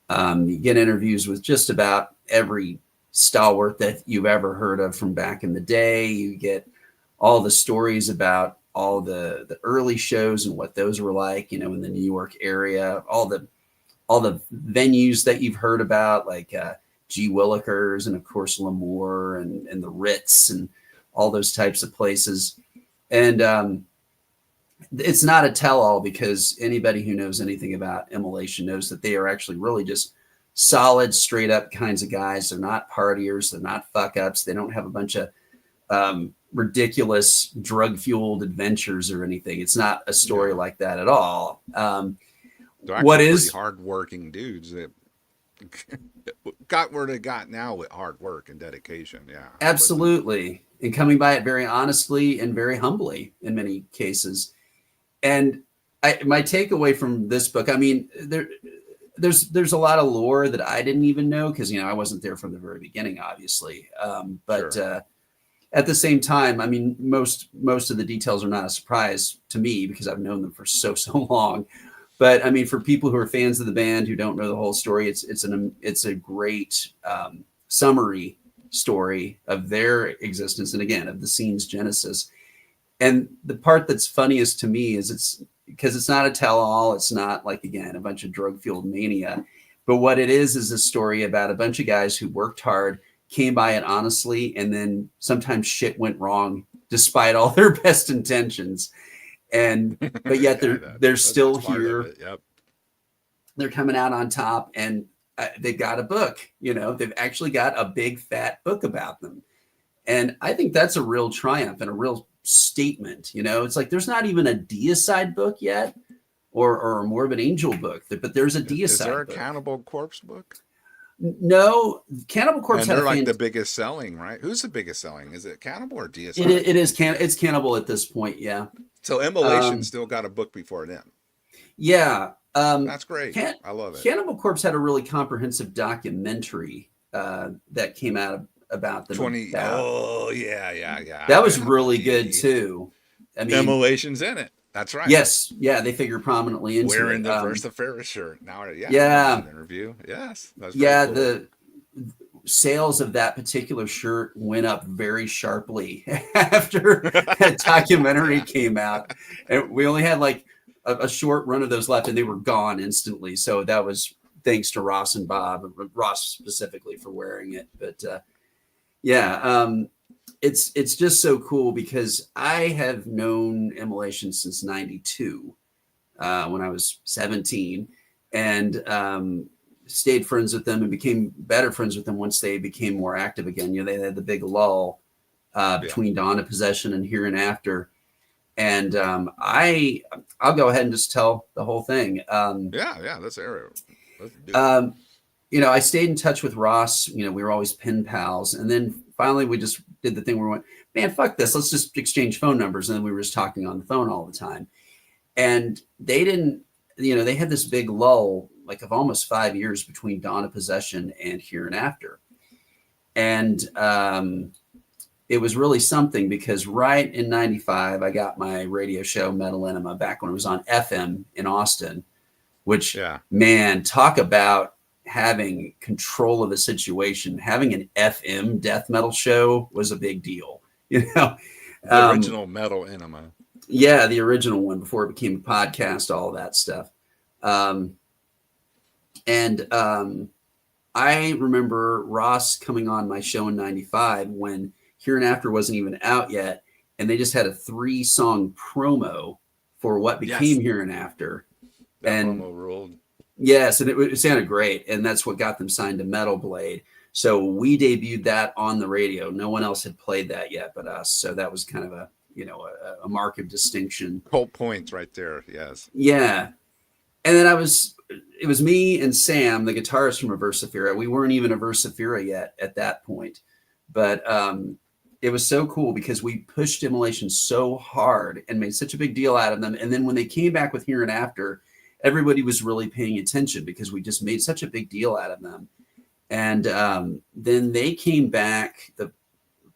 You get interviews with just about every stalwart that you've ever heard of from back in the day. You get all the stories about all the early shows and what those were like, in the New York area, all the venues that you've heard about, like G. Willikers and of course L'Amour and the Ritz and all those types of places. And it's not a tell-all, because anybody who knows anything about Immolation knows that they are actually really just solid, straight up kinds of guys. They're not partiers. They're not fuck ups. They don't have a bunch of ridiculous drug fueled adventures or anything. It's not a story like that at all. They're what actually is pretty hardworking dudes that got where they got now with hard work and dedication. Yeah, absolutely. And coming by it very honestly and very humbly in many cases. And my takeaway from this book, I mean, there's a lot of lore that I didn't even know, because I wasn't there from the very beginning, obviously. But sure. At the same time, I mean, most of the details are not a surprise to me, because I've known them for so long. But I mean, for people who are fans of the band who don't know the whole story, it's a great summary story of their existence, and again, of the scene's genesis. And the part that's funniest to me is it's because it's not a tell-all. It's not like, again, a bunch of drug-fueled mania. But what it is a story about a bunch of guys who worked hard, came by it honestly, and then sometimes shit went wrong despite all their best intentions. But yet they're still here. Yep. They're coming out on top, and they've got a book. They've actually got a big fat book about them. And I think that's a real triumph and a real statement. It's like there's not even a deicide book yet, or a Morbid Angel book, but there's a deicide. Is there a book. Cannibal Corpse book? No, Cannibal Corpse. And they're like the biggest selling, right? Who's the biggest selling? Is it Cannibal or deicide? It is it's Cannibal at this point, yeah. So Immolation still got a book before them. Yeah. That's great. I love it. Cannibal Corpse had a really comprehensive documentary that came out about them. Oh, yeah. That was really good too. I mean, Immolation's in it. That's right. Yes. Yeah, they figure prominently into wearing it. the Versiferous shirt. Now, interview. Yes. That's cool. The sales of that particular shirt went up very sharply after that documentary came out. And we only had like a short run of those left, and they were gone instantly. So that was thanks to Ross and Bob, Ross specifically, for wearing it. But it's just so cool, because I have known Immolation since '92, when I was 17, and stayed friends with them and became better friends with them once they became more active again. They had the big lull between Dawn of Possession and Hereinafter. And I'll go ahead and just tell the whole thing. Let's air it. Let's do it. I stayed in touch with Ross. We were always pen pals. And then finally we just did the thing where we went, man, fuck this. Let's just exchange phone numbers. And then we were just talking on the phone all the time. And they didn't, they had this big lull, like of almost 5 years between Dawn of Possession and Hereinafter. And it was really something, because right in '95, I got my radio show Metal Enema, back when it was on FM in Austin, which, man, talk about having control of a situation. Having an FM death metal show was a big deal. The original Metal Enema. Yeah, the original one, before it became a podcast, all of that stuff. I remember Ross coming on my show in '95 when Hereinafter wasn't even out yet, and they just had a 3-song promo for what became Hereinafter. That promo ruled. Yes, and it sounded great, and that's what got them signed to Metal Blade. So we debuted that on the radio. No one else had played that yet but us, so that was kind of a mark of distinction. Whole points right there. Yes. Yeah, and then it was me and Sam, the guitarist from Versifera. We weren't even a Versifera yet at that point, but it was so cool because we pushed Immolation so hard and made such a big deal out of them. And then when they came back with Here and After, everybody was really paying attention because we just made such a big deal out of them. And then they came back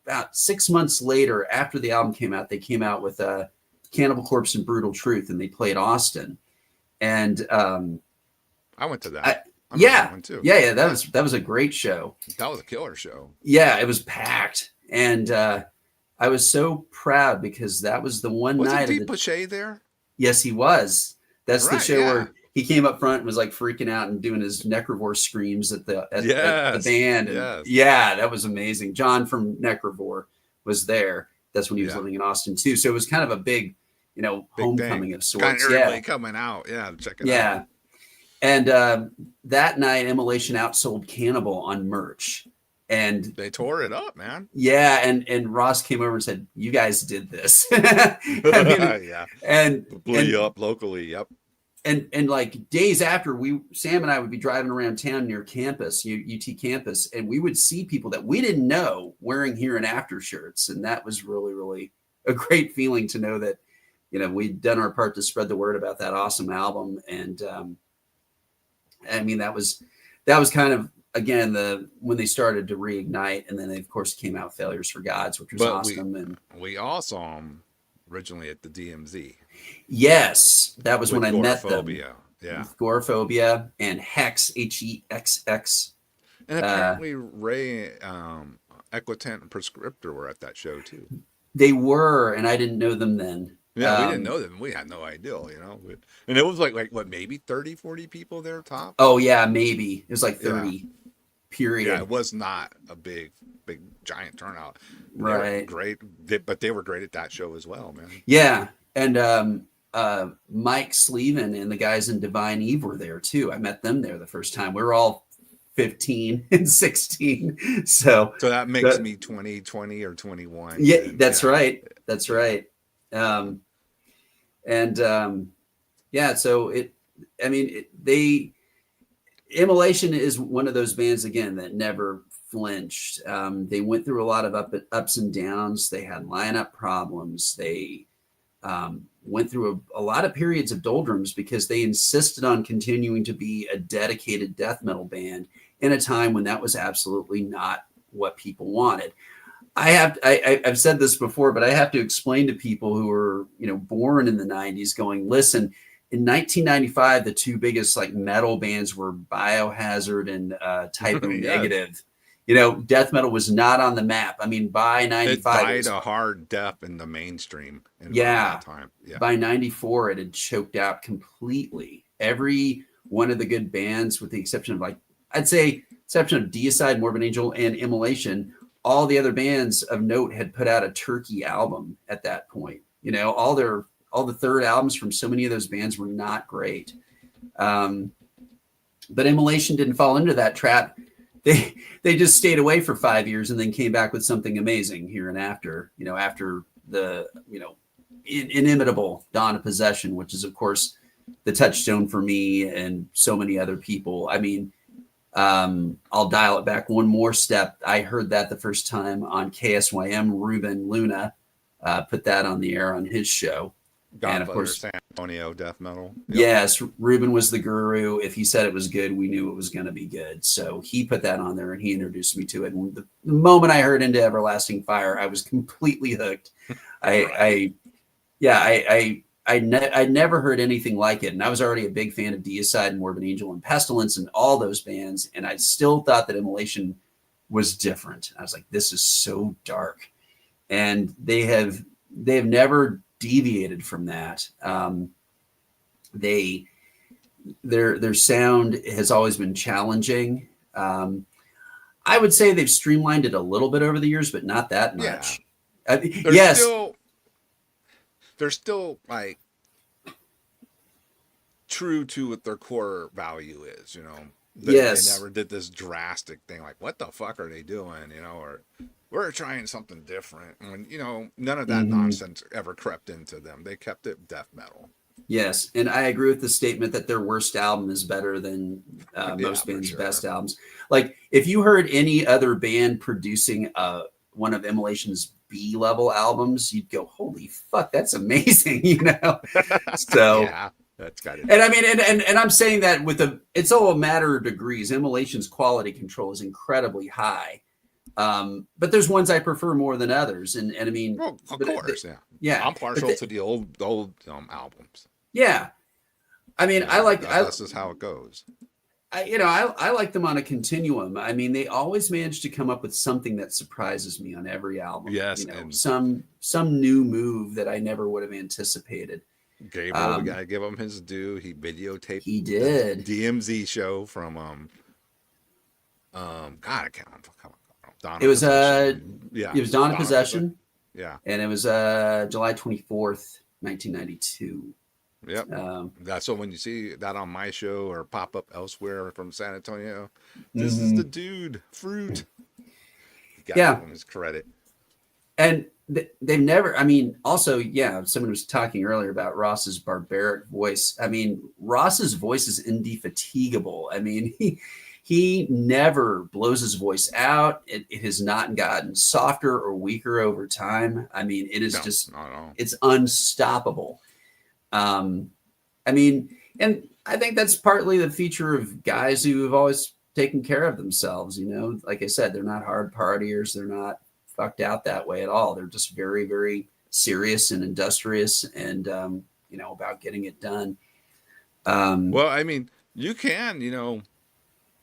about 6 months later after the album came out. They came out with Cannibal Corpse and Brutal Truth, and they played Austin. And I went to that. Yeah, one too. Yeah. That was a great show. That was a killer show. Yeah, it was packed, and I was so proud because that was the one night. Was Pete Pache there? Yes, he was. That's the show where he came up front and was like freaking out and doing his Necrovore screams at the band. And yeah, that was amazing. John from Necrovore was there. That's when he was living in Austin too. So it was kind of a big homecoming of sorts. Kind of early coming out. Yeah, check it out. Yeah. And that night, Immolation outsold Cannibal on merch. And they tore it up, man. Yeah, and Ross came over and said, "You guys did this." Yeah. And blew you up locally. Yep. And like days after, Sam and I would be driving around town near campus, UT campus, and we would see people that we didn't know wearing Here and After shirts. And that was really, really a great feeling to know that, we'd done our part to spread the word about that awesome album. And I mean, that was kind of, again, when they started to reignite, and then they of course came out Failures for Gods, which was awesome. We all saw them originally at the DMZ. Yes, that was when I met them. Yeah, with Gorephobia and Hex, HEXX. And apparently Ray, Equitant, and Prescriptor were at that show too. They were, and I didn't know them then. Yeah, we didn't know them. We had no idea, And it was like what, maybe 30, 40 people there top? Oh, yeah, maybe. It was like 30, period. Yeah, it was not a big, giant turnout. Right. Great. But they were great at that show as well, man. Yeah. And Mike Sleven and the guys in Divine Eve were there, too. I met them there the first time. We were all 15 and 16. So that makes me 20 or 21. Yeah, that's right. That's right. So Immolation is one of those bands, again, that never flinched. They went through a lot of ups and downs. They had lineup problems. They went through a lot of periods of doldrums because they insisted on continuing to be a dedicated death metal band in a time when that was absolutely not what people wanted. I've said this before, but I have to explain to people who are, born in the 90s going, listen, in 1995, the two biggest metal bands were Biohazard and Typo Negative. Death metal was not on the map. I mean, by 95, it died a hard death in the mainstream. That time. Yeah. By 94, it had choked out completely. Every one of the good bands, with the exception of exception of Deicide, Morbid Angel, and Immolation, all the other bands of note had put out a turkey album at that point. All the third albums from so many of those bands were not great. But Immolation didn't fall into that trap. They just stayed away for 5 years and then came back with something amazing Here and After, after the, inimitable Dawn of Possession, which is of course the touchstone for me and so many other people. I mean, I'll dial it back one more step. I heard that the first time on KSYM. Ruben Luna put that on the air on his show. And of course, San Antonio death metal. Yep. Yes, Ruben was the guru. If he said it was good, we knew it was going to be good. So he put that on there and he introduced me to it. And the moment I heard Into Everlasting Fire, I was completely hooked. I never heard anything like it. And I was already a big fan of Deicide and Morbid Angel and Pestilence and all those bands. And I still thought that Immolation was different. I was like, this is so dark. And they have never deviated from that. Their sound has always been challenging. I would say they've streamlined it a little bit over the years, but not that much. Yeah. They're still true to what their core value is, They never did this drastic thing like, what the fuck are they doing, or we're trying something different. And, none of that nonsense ever crept into them. They kept it death metal. Yes, and I agree with the statement that their worst album is better than most bands' best albums. Like, if you heard any other band producing a one of Immolation's B level albums, you'd go, holy fuck, that's amazing, you know? So Yeah, that's got it. and I mean, and I'm saying that it's all a matter of degrees. Immolation's quality control is incredibly high. But there's ones I prefer more than others. And I mean, Well, of course, yeah. yeah. I'm partial to the old albums. Yeah. I mean, That's just how it goes. I like them on a continuum. I mean, they always manage to come up with something that surprises me on every album. Yes, you know, and some new move that I never would have anticipated. Gabriel, we gotta give him his due. He videotaped. He did the DMZ show from God, I can't remember. It was yeah, it was Dawn of Possession. Yeah, and it was July 24th, 1992. Yep. That's so when you see that on my show or pop up elsewhere from San Antonio, this is the dude, Fruit. You got him his credit. And they've never, I mean, also, yeah, someone was talking earlier about Ross's barbaric voice. I mean, Ross's voice is indefatigable. I mean, he never blows his voice out. It has not gotten softer or weaker over time. I mean, it is it's unstoppable. I mean, and I think that's partly the feature of guys who have always taken care of themselves. You know, like I said, they're not hard partiers. They're not fucked out that way at all. They're just very, very serious and industrious and, you know, about getting it done. Well, I mean, you can, you know,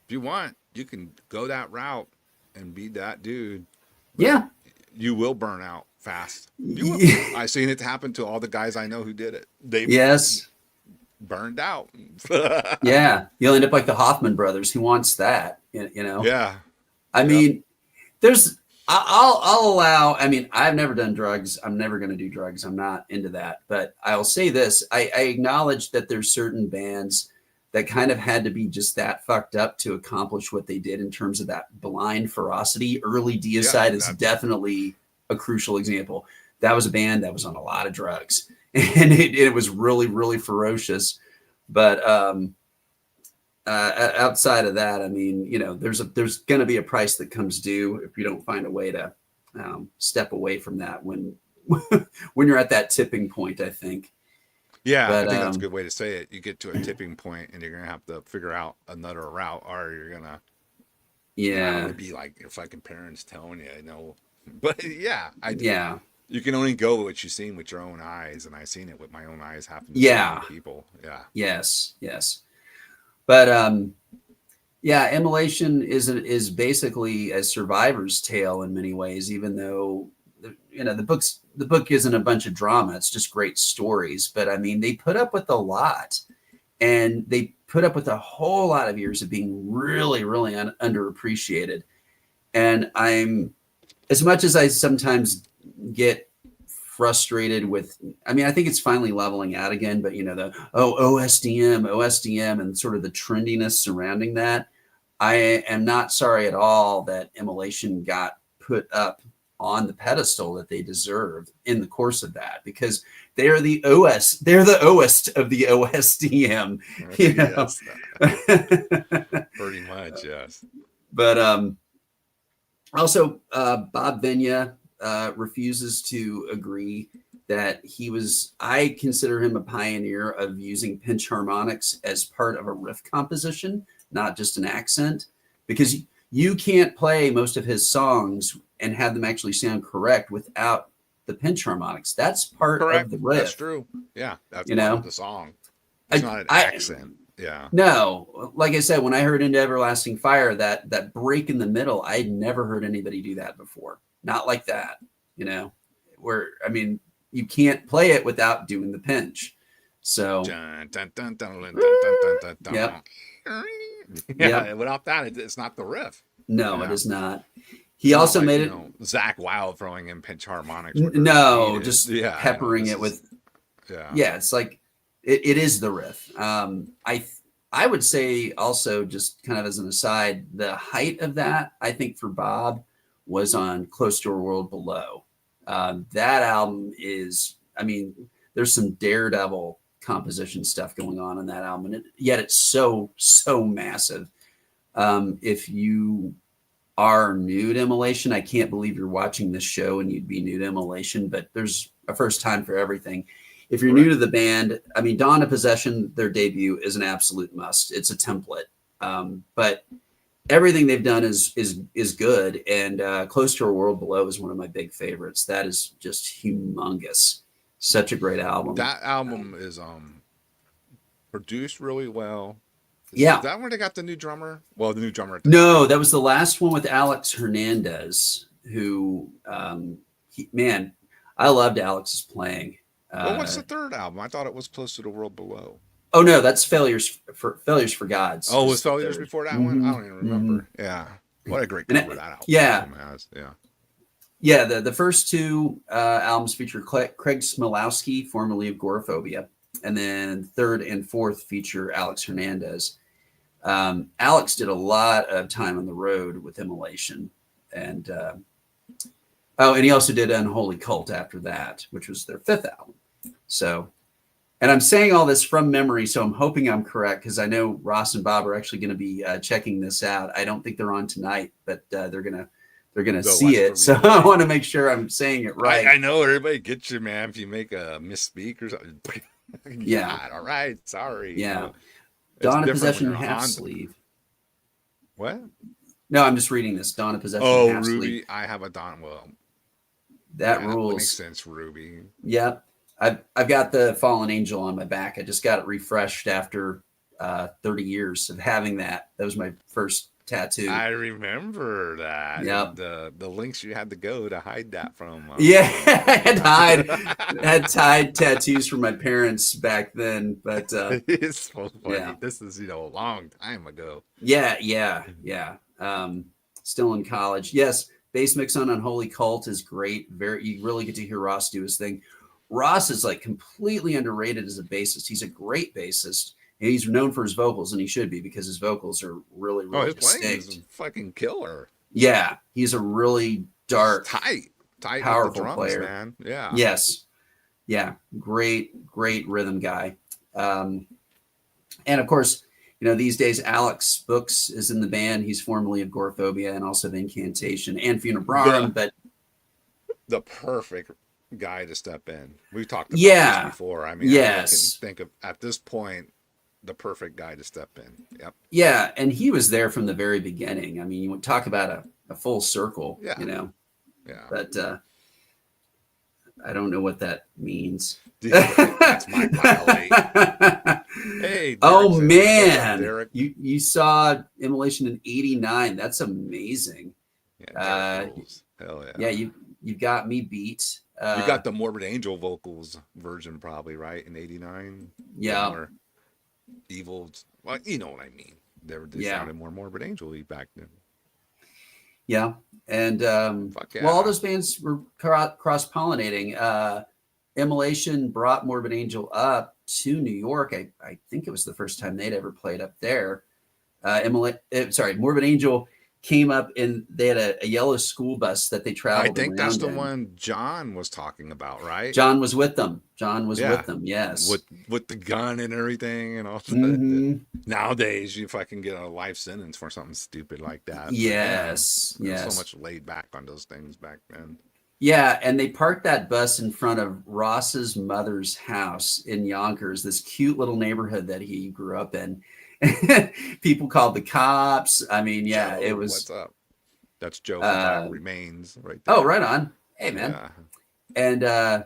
if you want, you can go that route and be that dude. Yeah. You will burn out fast. I've seen it happen to all the guys I know who did it. They burned out. Yeah. You'll end up like the Hoffman brothers. Who wants that? You know? Yeah. I mean, I'll allow, I mean, I've never done drugs. I'm never going to do drugs. I'm not into that. But I'll say this. I acknowledge that there's certain bands that kind of had to be just that fucked up to accomplish what they did in terms of that blind ferocity. Early Deicide is definitely a crucial example. That was a band that was on a lot of drugs and it was really, really ferocious. But outside of that, I mean, you know, there's going to be a price that comes due if you don't find a way to step away from that when you're at that tipping point, I think. Yeah, but, I think that's a good way to say it. You get to a tipping point and you're going to have to figure out another route or you're going to be like your fucking parents telling you, you know. But yeah, you can only go with what you've seen with your own eyes, and I've seen it with my own eyes happen to so many people. Yeah. Yes. But Immolation is basically a survivor's tale in many ways, even though you know the book isn't a bunch of drama. It's just great stories. But I mean, they put up with a lot, and they put up with a whole lot of years of being really, really underappreciated. And as much as I sometimes get frustrated with, I mean, I think it's finally leveling out again, but you know, OSDM and sort of the trendiness surrounding that. I am not sorry at all that Immolation got put up on the pedestal that they deserve in the course of that, because they're the OST of the OSDM. You know? Pretty much, yes. But also Bob Venya refuses to agree that I consider him a pioneer of using pinch harmonics as part of a riff composition, not just an accent, because you can't play most of his songs and have them actually sound correct without the pinch harmonics. That's part of the riff. That's true. Yeah, that's part of the song. It's not an accent. Yeah. No, like I said, when I heard Into Everlasting Fire, that break in the middle, I'd never heard anybody do that before. Not like that, you know, where, I mean, you can't play it without doing the pinch. So, yeah, without that, it's not the riff. No, it is not. He also made it. Zach Wilde throwing in pinch harmonics. No, just peppering it with. Yeah, it's like it is the riff. I would say also, just kind of as an aside, the height of that, I think for Bob, was on Close to a World Below. That album is, I mean, there's some Daredevil composition stuff going on in that album, and yet it's so massive. If you are new to Immolation, I can't believe you're watching this show and you'd be new to Immolation, but there's a first time for everything. If you're new to the band, I mean, Dawn of Possession, their debut, is an absolute must. It's a template. But everything they've done is good. And Close to a World Below is one of my big favorites. That is just humongous. Such a great album. That album is produced really well. Yeah. Is that where they got the new drummer? Well, the new drummer. No, that was the last one with Alex Hernandez, who, man, I loved Alex's playing. Well, what's the third album? I thought it was Close to the World Below. Oh no, that's Failures for Gods. Oh, was Failures before that one? I don't even remember. Yeah, what a great cover that album. Yeah, has. Yeah. The first two albums feature Craig Smolowski, formerly of Agoraphobia, and then third and fourth feature Alex Hernandez. Alex did a lot of time on the road with Immolation, and and he also did Unholy Cult after that, which was their fifth album. So, and I'm saying all this from memory, so I'm hoping I'm correct because I know Ross and Bob are actually going to be checking this out. I don't think they're on tonight, but they're gonna see it. So I want to make sure I'm saying it right. I know everybody gets you, man. If you make a misspeak or something, yeah. God, all right, sorry. Yeah. You know, Dawn of Possession half sleeve. What? No, I'm just reading this. Dawn of Possession half Ruby. sleeve. I have a Dawn. Well, that rules. Makes sense, Ruby. Yeah. I've got the Fallen Angel on my back. I just got it refreshed after 30 years of having that. That was my first tattoo. I remember that. Yep. The links you had to go to hide that from. Yeah, I had to hide tattoos from my parents back then. But it's so funny. Yeah. This is a long time ago. Yeah. Still in college. Yes, bass mix on Unholy Cult is great. You really get to hear Ross do his thing. Ross is like completely underrated as a bassist. He's a great bassist. And he's known for his vocals, and he should be because his vocals are really, really his distinct. playing is fucking killer. Yeah, he's a really dark, tight, powerful drums, player. Man. Yeah. Yes. Yeah. Great rhythm guy. And of course, these days Alex Books is in the band. He's formerly of Agoraphobia and also of Incantation and Funebrarum, but the perfect guy to step in. We've talked about this before. I mean, yes. I can think of at this point the perfect guy to step in. Yep. Yeah, and he was there from the very beginning. I mean, you would talk about a full circle. Yeah. Yeah. But I don't know what that means. That's my violate. Hey. Oh man, you saw Immolation in '89. That's amazing. Yeah. Hell yeah. Yeah, you got me beat. You got the Morbid Angel vocals version probably, right? In '89. Yeah. More evil. Well, you know what I mean. They sounded more Morbid Angel-y back then. Yeah. And all those bands were cross-pollinating. Immolation brought Morbid Angel up to New York. I think it was the first time they'd ever played up there. Morbid Angel came up and they had a yellow school bus that they traveled. I think that's the one John was talking about, right? John was with them. With them. Yes. With the gun and everything and all that. Mm-hmm. Nowadays, you fucking get a life sentence for something stupid like that. Yes. So much laid back on those things back then. Yeah, and they parked that bus in front of Ross's mother's house in Yonkers, this cute little neighborhood that he grew up in. People called the cops. I mean, yeah, Joe, it was. What's up? That's Joe from Remains, right there. Oh, right on. Hey, man. Yeah.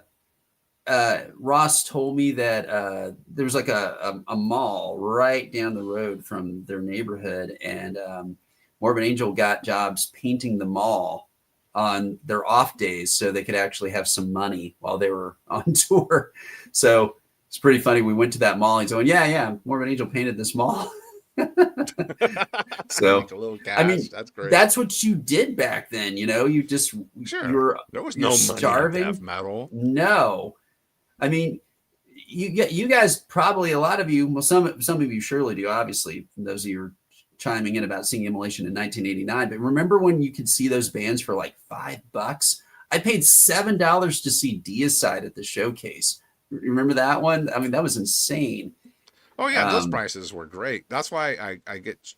And Ross told me that there was like a mall right down the road from their neighborhood, and Morbid Angel got jobs painting the mall on their off days so they could actually have some money while they were on tour. So it's pretty funny. We went to that mall and he's going, yeah, Morbid Angel painted this mall. So, like a little gas. I mean, that's great. That's what you did back then. You There was no starving. Money in death metal. No, I mean, you guys probably, a lot of you, well, some of you surely do, obviously, those of you are chiming in about seeing Immolation in 1989. But remember when you could see those bands for like $5? I paid $7 to see Deicide at the showcase. Remember that one? I mean, that was insane. Oh yeah, those prices were great. That's why I get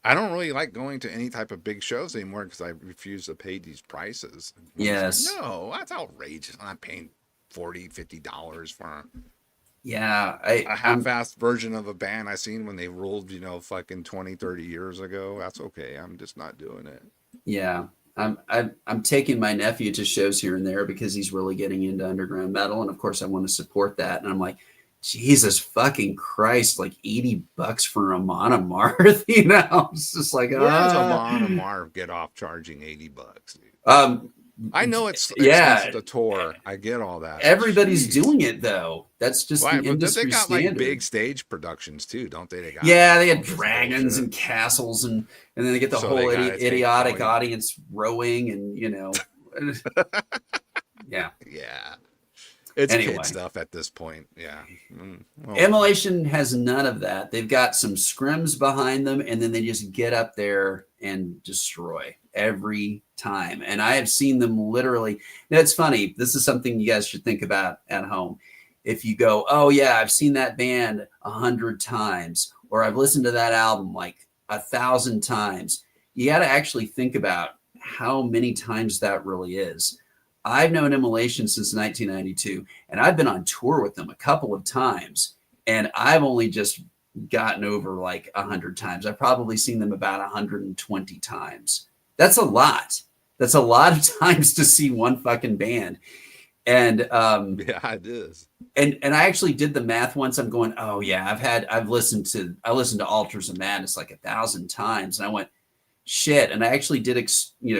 I don't really like going to any type of big shows anymore because I refuse to pay these prices. I'm just like, Yes. no, that's outrageous. I'm not paying $40, $50 for Yeah. a I'm half-assed version of a band I seen when they ruled, fucking 20, 30 years ago. That's okay. I'm just not doing it. Yeah. I'm taking my nephew to shows here and there because he's really getting into underground metal. And of course I want to support that. And I'm like, Jesus fucking Christ, like $80 for a Monomarth, It's just like, Where does a Monomar get off charging $80, dude? um, I know it's yeah, expensive to tour. I get all that. everybody's Jeez. doing it though. That's just Why? the But they industry got like standard. big stage productions too, don't they? They got Yeah, they all had this dragons bullshit. and castles, and then they get the So whole they gotta take idiotic all your- audience rowing, and yeah. Yeah. It's kid Anyway, stuff at this point. Yeah. Well, Immolation has none of that. They've got some scrims behind them, and then they just get up there and destroy every time. And I have seen them literally. Now, it's funny. This is something you guys should think about at home. If you go, oh yeah, I've seen that band 100 times, or I've listened to that album like 1,000 times, you got to actually think about how many times that really is. I've known Immolation since 1992, and I've been on tour with them a couple of times, and I've only just gotten over like 100 times. I've probably seen them about 120 times. That's a lot. That's a lot of times to see one fucking band. And yeah, it is. and I actually did the math once. I'm going, oh yeah, I listened to Altars of Madness like 1,000 times, and I went, shit. And I actually did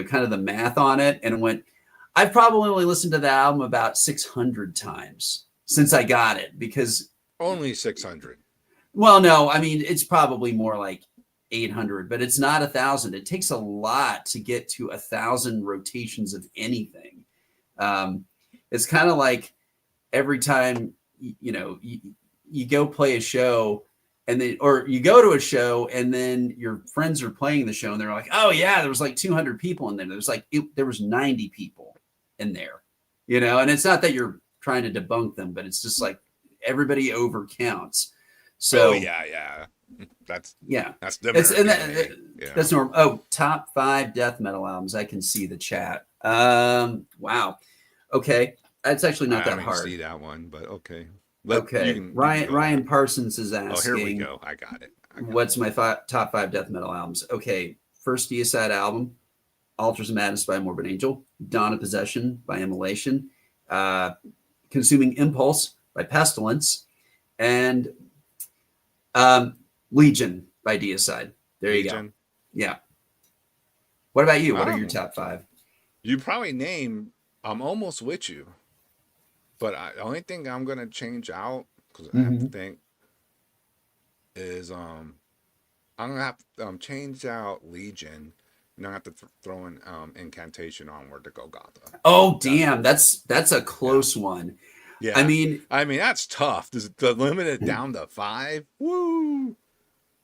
kind of the math on it, and went, I've probably only listened to the album about 600 times since I got it, because Only 600. well, no, I mean it's probably more like 800, but it's not 1,000. It takes a lot to get to 1,000 rotations of anything. It's kind of like every time you go play a show, and then, or you go to a show and then your friends are playing the show and they're like, oh yeah, there was like 200 people in there. There was 90 people in there, and it's not that you're trying to debunk them, but it's just like everybody overcounts. So yeah. That's it's different. that's normal. Oh, top 5 death metal albums. I can see the chat. Wow. Okay. That's actually not that hard. I see that one, but okay. Okay. Ryan Parsons is asking. Oh, here we go. I got it. What's my top 5 death metal albums? Okay. First Deicide album, Altars of Madness by Morbid Angel, Dawn of Possession by Immolation, Consuming Impulse by Pestilence, and Legion by Deicide. There you go. Yeah. What about you? What are your top 5? You probably name I'm almost with you, but the only thing I'm gonna change out, because I have to think, is I'm gonna have to change out Legion, and I have to throw in Incantation Onward to Golgotha. Oh damn, that's a close one. Yeah, I mean that's tough. To limit it down to 5. Woo!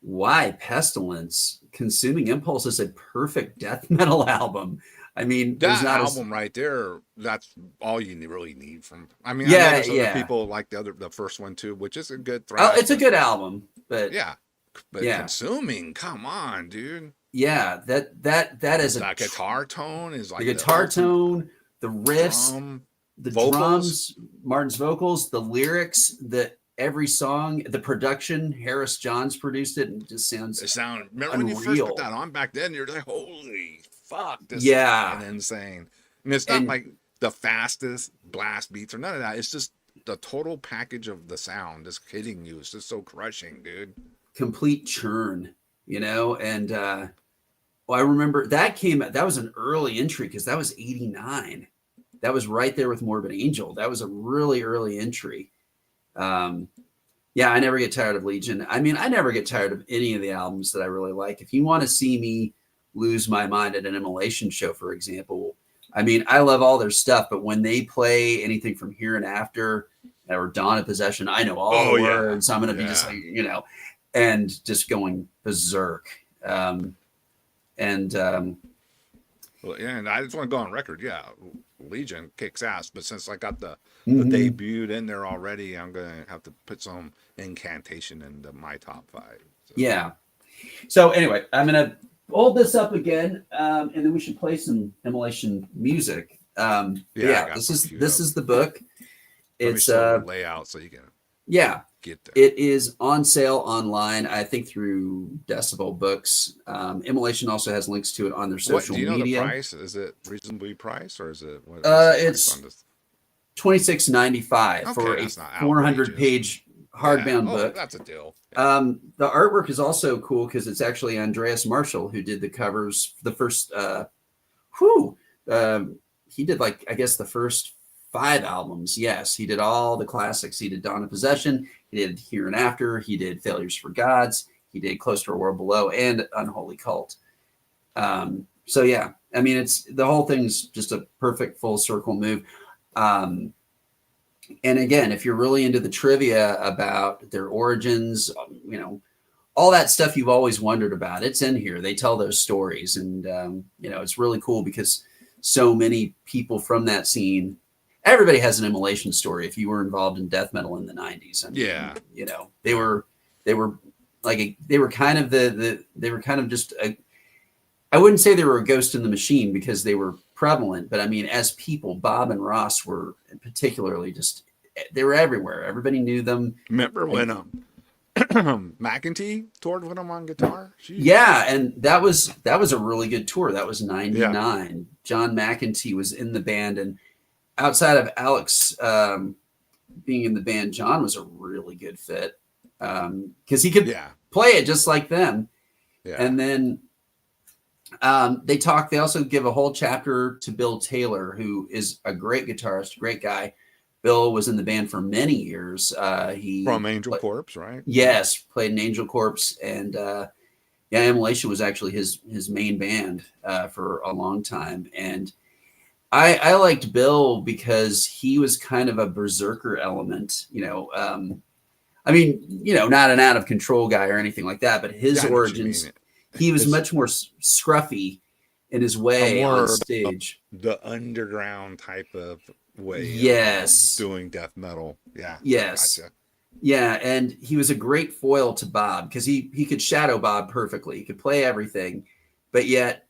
Why Pestilence? Consuming Impulse is a perfect death metal album. I mean, that album right there, that's all you really need from. I mean, I know there's other people like the first one too, which is a good thrash. It's a good album, but Consuming, come on, dude. Yeah, that is that guitar tone is like the guitar tone, the riffs, the drums, Martin's vocals, the lyrics, every song, the production. Harris Johns produced it, and it just sounds. Remember when you first put that on back then? You're like, holy fuck, this is insane. And it's not like the fastest blast beats or none of that. It's just the total package of the sound just hitting you. It's just so crushing, dude. Complete churn, and I remember that was an early entry because that was 89. That was right there with Morbid Angel. That was a really early entry. I never get tired of Legion. I mean, I never get tired of any of the albums that I really like. If you want to see me lose my mind at an Immolation show, for example, I mean, I love all their stuff, but when they play anything from Here and After or Dawn of Possession, I know all the words. I'm going to be just like, and just going berserk. And and I just want to go on record. Yeah, Legion kicks ass, but since I got the debut in there already, I'm gonna have to put some Incantation into my top 5. So. Yeah. So anyway, I'm gonna hold this up again, and then we should play some Immolation music. Yeah, I got this some is queued this up. is the book. Let me It's show the layout so you can yeah, get there. it is on sale online. I think through Decibel Books. Immolation also has links to it on their What social do you know media. the price? Is it reasonably priced or is it what's the price It's on this? $26.95 Okay, for a that's not 400 outrageous. page hardbound Oh, book. that's a deal. The artwork is also cool because it's actually Andreas Marshall who did the covers for the first. He did like I guess the first 5 albums. Yes, he did all the classics. He did Dawn of Possession. He did Here and After. He did Failures for Gods. He did Close to a World Below and Unholy Cult. So yeah, I mean, it's the whole thing's just a perfect full circle move. And again, if you're really into the trivia about their origins, all that stuff you've always wondered about, it's in here. They tell those stories, and it's really cool because so many people from that scene. Everybody has an Immolation story. If you were involved in death metal in the '90s, I mean, Yeah. they were like they were kind of they were kind of just I wouldn't say they were a ghost in the machine because they were prevalent, but I mean, as people, Bob and Ross were particularly just, they were everywhere. Everybody knew them. Remember when McEntee toured with him on guitar? Jeez. Yeah, and that was a really good tour. That was '99. Yeah. John McEntee was in the band, and outside of Alex being in the band, John was a really good fit because he could play it just like them. Yeah. And then they also give a whole chapter to Bill Taylor, who is a great guitarist, great guy. Bill was in the band for many years. He from Angel Corpse, right? Yes, played in Angel Corpse, and Immolation was actually his main band for a long time. And I liked Bill because he was kind of a berserker element, I mean, not an out of control guy or anything like that, but his origins, he was much more scruffy in his way on stage. The underground type of way. Yes. Of doing death metal. Yeah. Yes. Gotcha. Yeah. And he was a great foil to Bob because he could shadow Bob perfectly. He could play everything, but yet,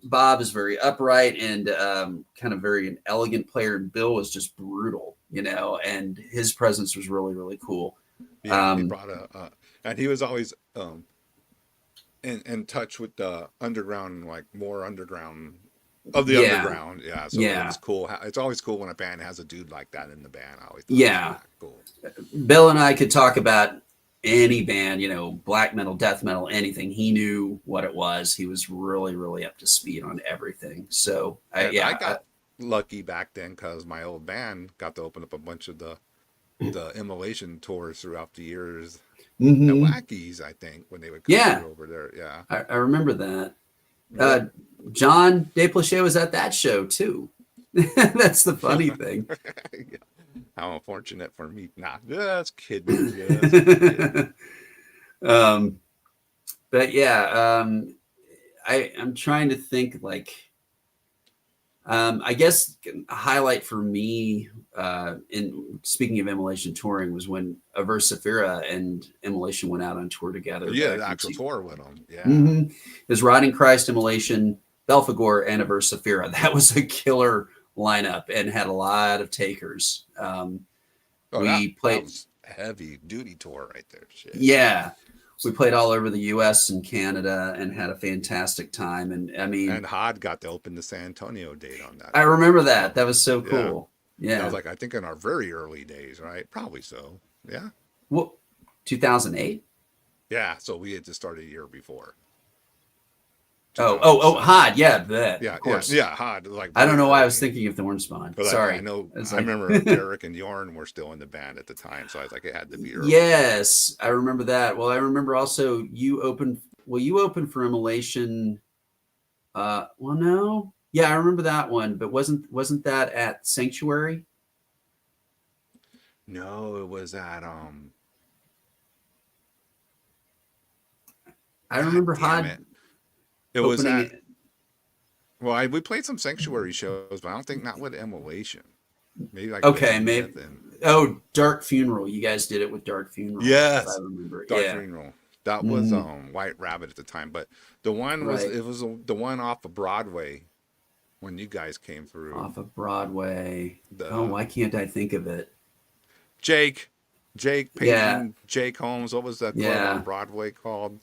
Bob is very upright and kind of very an elegant player. And Bill was just brutal, and his presence was really, really cool. Yeah, he brought and he was always in touch with the underground, like more underground of the underground. Yeah, so it was cool. It's always cool when a band has a dude like that in the band. I always thought it was cool. Bill and I could talk about any band, black metal, death metal, anything. He knew what it was. He was really, really up to speed on everything. So I got lucky back then because my old band got to open up a bunch of the Immolation tours throughout the years. Mm-hmm. The Wackies, I think, when they would come over there. Yeah, I remember that. John Desplachet was at that show too. That's the funny thing. How unfortunate for me. Nah, just kidding. But yeah, I'm trying to think like, I guess a highlight for me in speaking of Immolation touring was when Aversifera and Immolation went out on tour together. Yeah, the actual tour with them. Yeah. Mm-hmm. It was Rotting Christ, Immolation, Belphegor, and Aversifera. That was a killer lineup and had a lot of takers. We played that was heavy duty tour right there. Shit. Yeah. We played all over the US and Canada and had a fantastic time. And I mean, and Hod got to open the San Antonio date on that. I remember that. That was so cool. Yeah. That was like, I think in our very early days, right? Probably so. Yeah. Well, 2008? Yeah. So we had to start a year before. Hod. Yeah. Of course. Yeah. Hod. Like, I don't know why I was thinking of Thornspawn. But sorry. I know. Like... I remember Derek and Jorn were still in the band at the time. So I was like, it had to be early. Yes. I remember that. Well, I remember also you opened for Immolation. Well, no. Yeah, I remember that one, but wasn't that at Sanctuary? No, it was at I remember Hod. It was at. Well, we played some Sanctuary shows, but I don't think not with Immolation. Maybe like Dark Funeral. You guys did it with Dark Funeral. Yes, I remember. Dark Funeral. That was White Rabbit at the time, but the one was Right. it was the one off of Broadway when you guys came through. Off of Broadway. Why can't I think of it? Jake Payton, Jake Holmes. What was that club on Broadway called?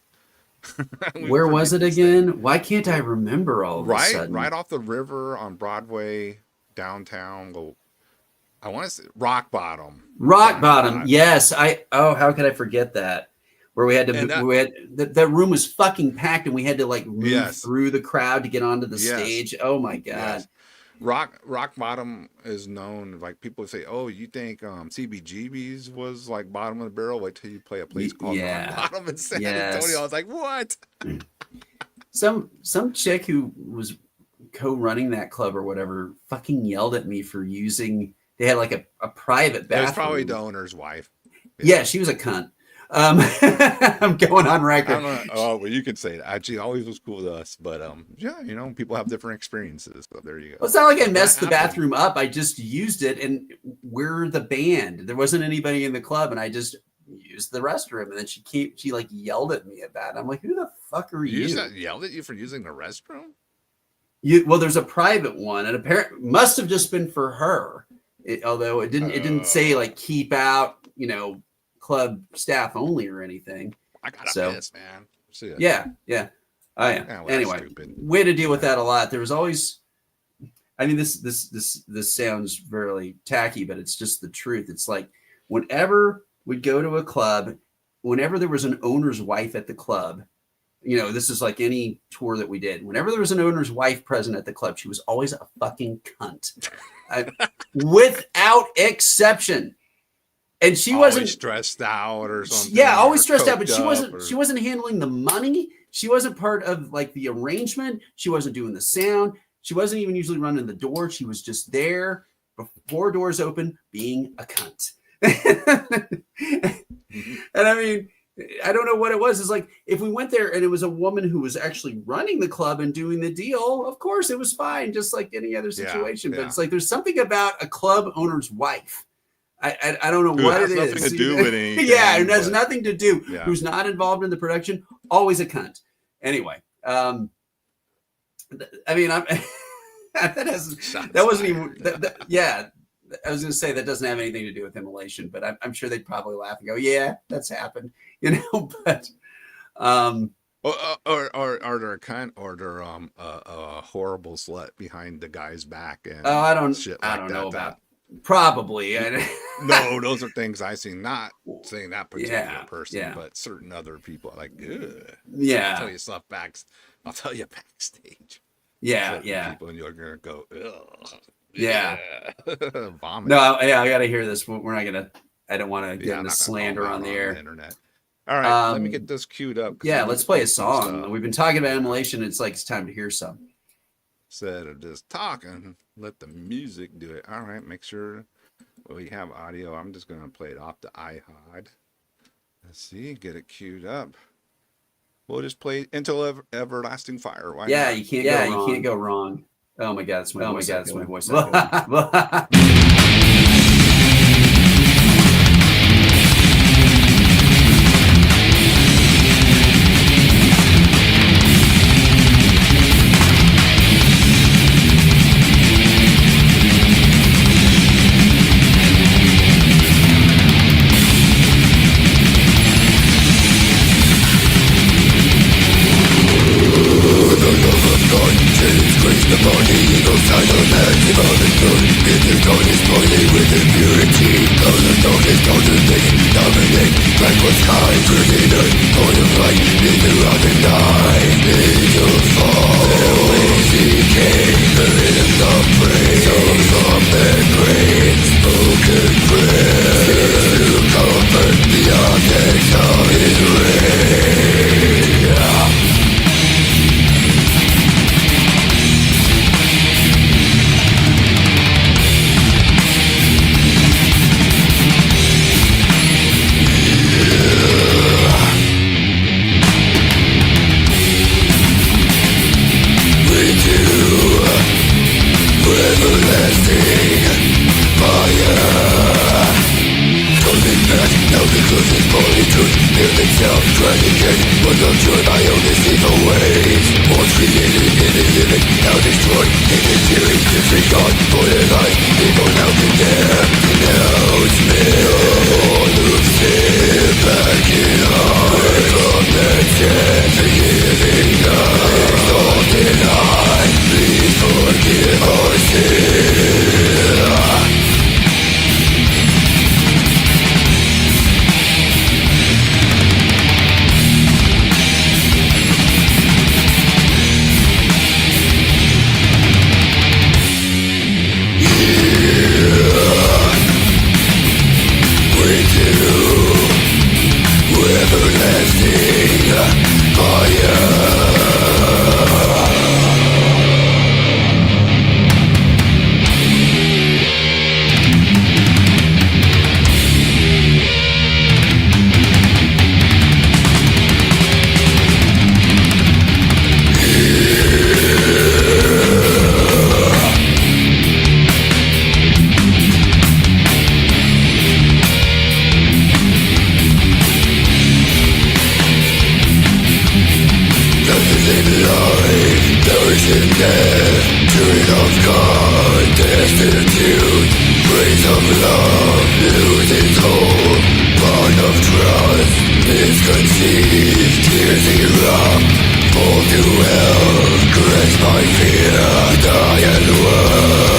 Where was it again? Why can't I remember all of a sudden? Right off the river on Broadway, downtown. Well, I want to say Rock Bottom. Rock Bottom. Yes. How could I forget that? Where we had to, that room was fucking packed, and we had to like move through the crowd to get onto the stage. Oh my god. Yes. Rock Bottom is known, like people say, oh, you think CBGB's was like bottom of the barrel? Wait till you play a place called Rock Bottom in San Antonio. I was like, what? Some chick who was co-running that club or whatever fucking yelled at me for using. They had like a private bathroom. It was probably the owner's wife. Yeah, she was a cunt. I'm going on record. Oh, well, you could say that. She always was cool to us, but people have different experiences. So there you go. Well, it's not like I messed the bathroom up. I just used it, and we're the band. There wasn't anybody in the club, and I just used the restroom. And then she like yelled at me about it. I'm like, who the fuck are you? Yelled at you for using the restroom? Well, there's a private one, and apparently must have just been for her. Although it didn't say like keep out, club staff only or anything. I gotta piss, man. Yeah. Oh yeah. Anyway, way to deal with that a lot. There was always, I mean, this sounds really tacky, but it's just the truth. It's like whenever we'd go to a club, whenever there was an owner's wife at the club, this is like any tour that we did. Whenever there was an owner's wife present at the club, she was always a fucking cunt, without exception. And she wasn't stressed out or something. Yeah, always stressed out. But she wasn't handling the money. She wasn't part of like the arrangement. She wasn't doing the sound. She wasn't even usually running the door. She was just there before doors open, being a cunt. And I mean, I don't know what it was. It's like if we went there and it was a woman who was actually running the club and doing the deal, of course it was fine, just like any other situation. But it's like there's something about a club owner's wife. I don't know what it is. Nothing to do with anything. Yeah, it has nothing to do. Yeah. Who's not involved in the production? Always a cunt. Anyway, I mean, that wasn't even. Yeah, I was going to say that doesn't have anything to do with Immolation, but I'm sure they'd probably laugh and go, "Yeah, that's happened," But or they're a cunt, or they're a horrible slut behind the guy's back, and I don't know about. Probably. No, those are things I see. Not saying that particular person, but certain other people. Like, ugh. Yeah. I'll tell you stuff I'll tell you backstage. Yeah, people, and you're gonna go, ugh. Yeah. Vomit. No, I gotta hear this. We're not gonna. I don't want to get into slander on the air. The internet. All right, let me get this queued up. Yeah, let's play a song. We've been talking about Immolation. It's like it's time to hear some. Instead of just talking, let the music do it. All right, make sure we have audio. I'm just gonna play it off the iHod. Let's see, get it queued up. We'll just play Until Everlasting Fire. Why not? You can't go wrong. Oh my god, it's my voice. The body eagles side of man, evolving good. If the dawn is boiling with impurity, though the dawn is cultivating, dominate, backward sky, creating a point of light, neither of the night, angel fall. Their ways decay, the rhythms of praise, souls from their graves, spoken prayers, to comfort the objects of his rage. Everlasting fire. Don't think back, now the truth is fully truth. Hear the self-trafficking, but I'm joy my own deceitful ways. Morts created in the living, now destroyed, taken theory, disregard for their life. People now condemn, denounce me. All of sin back in heart, from the dead, forgiving God, exalted high. Please forgive our sin. Everlasting fire. In death, turn of God, destitute, praise of love, loses hold, bond of trust, misconceived, tears erupt, fall to hell, grasp my fear, die and work.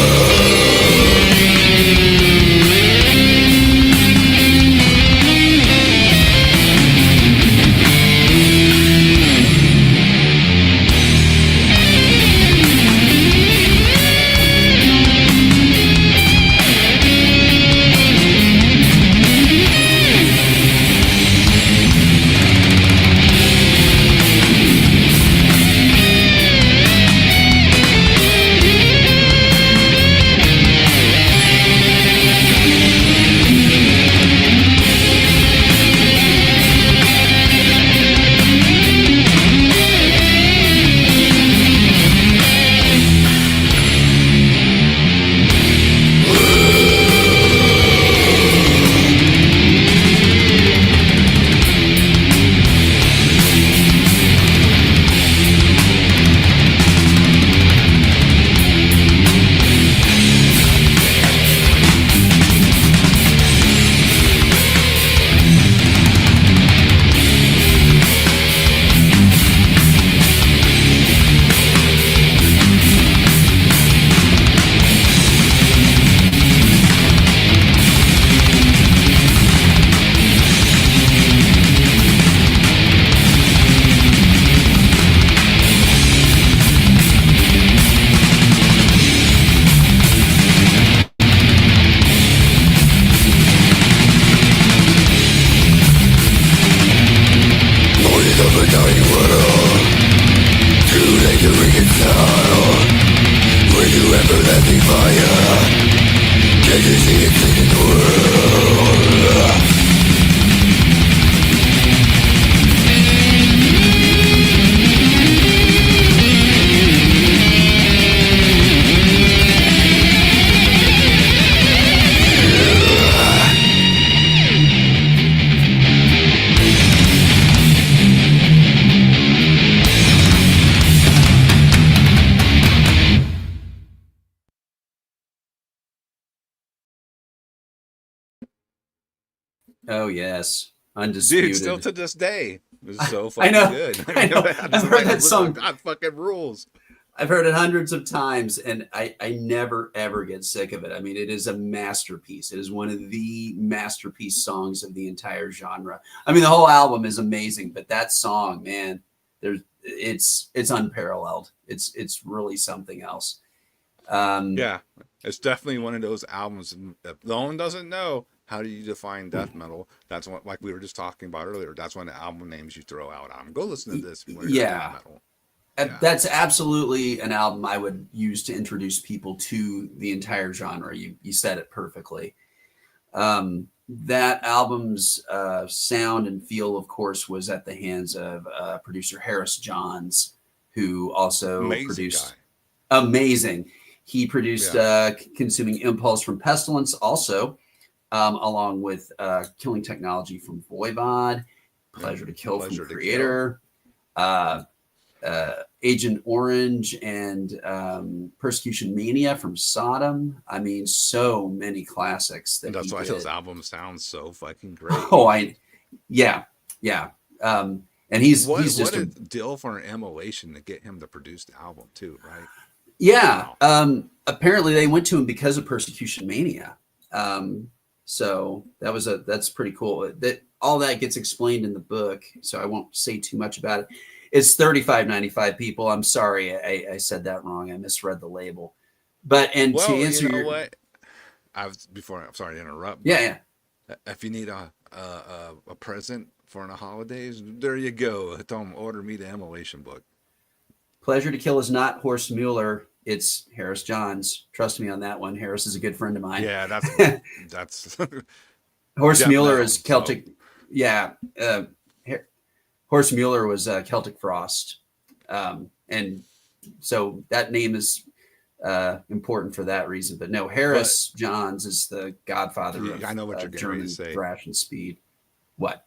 Oh yes, undisputed. Dude, still to this day, it's so I fucking know. good. I know. I've heard that song. God fucking rules. I've heard it hundreds of times, and I never ever get sick of it. I mean, it is a masterpiece. It is one of the masterpiece songs of the entire genre. I mean, the whole album is amazing, but that song, man, it's unparalleled. It's really something else. Yeah, it's definitely one of those albums. If no one doesn't know, how do you define death metal? That's what, like we were just talking about earlier. That's one of the album names you throw out. Go listen to this. If you want to hear death metal. Yeah. That's absolutely an album I would use to introduce people to the entire genre. You said it perfectly. That album's sound and feel, of course, was at the hands of producer Harris Johns, who also produced. Amazing. He produced Consuming Impulse from Pestilence also, along with Killing Technology from Voivod. Pleasure to Kill Pleasure from to Creator, Agent Orange, and Persecution Mania from Sodom. I mean, so many classics that That's he why did. those albums sound so fucking great. Oh, yeah. And he's what just a deal for an Immolation to get him to produce the album too, right? yeah. Wow. Apparently they went to him because of Persecution Mania. So that's pretty cool. That all that gets explained in the book, so I won't say too much about it. It's $35.95, people. I'm sorry, I said that wrong. I misread the label. But and to Well, answer you know your what? I'm sorry to interrupt. yeah. If you need a present for the holidays, there you go. Don't order me the Immolation book. Pleasure to Kill is not Horst Mueller. It's Harris Johns. Trust me on that one. Harris is a good friend of mine. Yeah, that's Horst Mueller metal, is Celtic. So. Yeah. Horst Mueller was Celtic Frost. And so that name is important for that reason. But no, Harris Johns is the godfather of I know what you're German thrash and speed. What?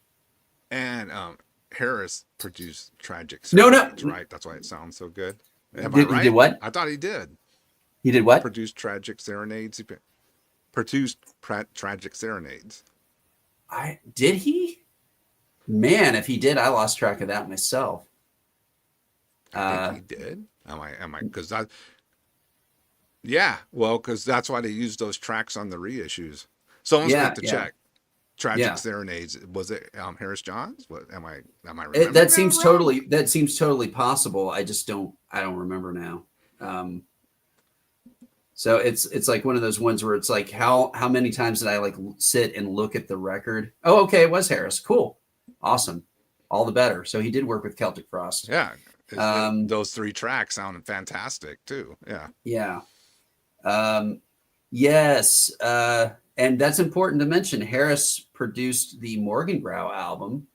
And Harris produced Tragic Serenades, right? That's why it sounds so good. Am I right? He did what? I thought he did. He did what? Produced Tragic Serenades. Produced Tragic Serenades. Did he? Man, if he did, I lost track of that myself. I think he did. Am I? Because yeah. Well, because that's why they used those tracks on the reissues. Someone's got to check. Tragic Serenades. Was it Harris Johns? What am I remembering? That seems totally possible. I don't remember now. So it's like one of those ones where it's like how many times did I like sit and look at the record? Oh, okay, it was Harris. Cool. Awesome. All the better. So he did work with Celtic Frost. Yeah. Those 3 tracks sounded fantastic too. Yeah. Yeah. Yes. And that's important to mention. Harris produced the Morgengrau album.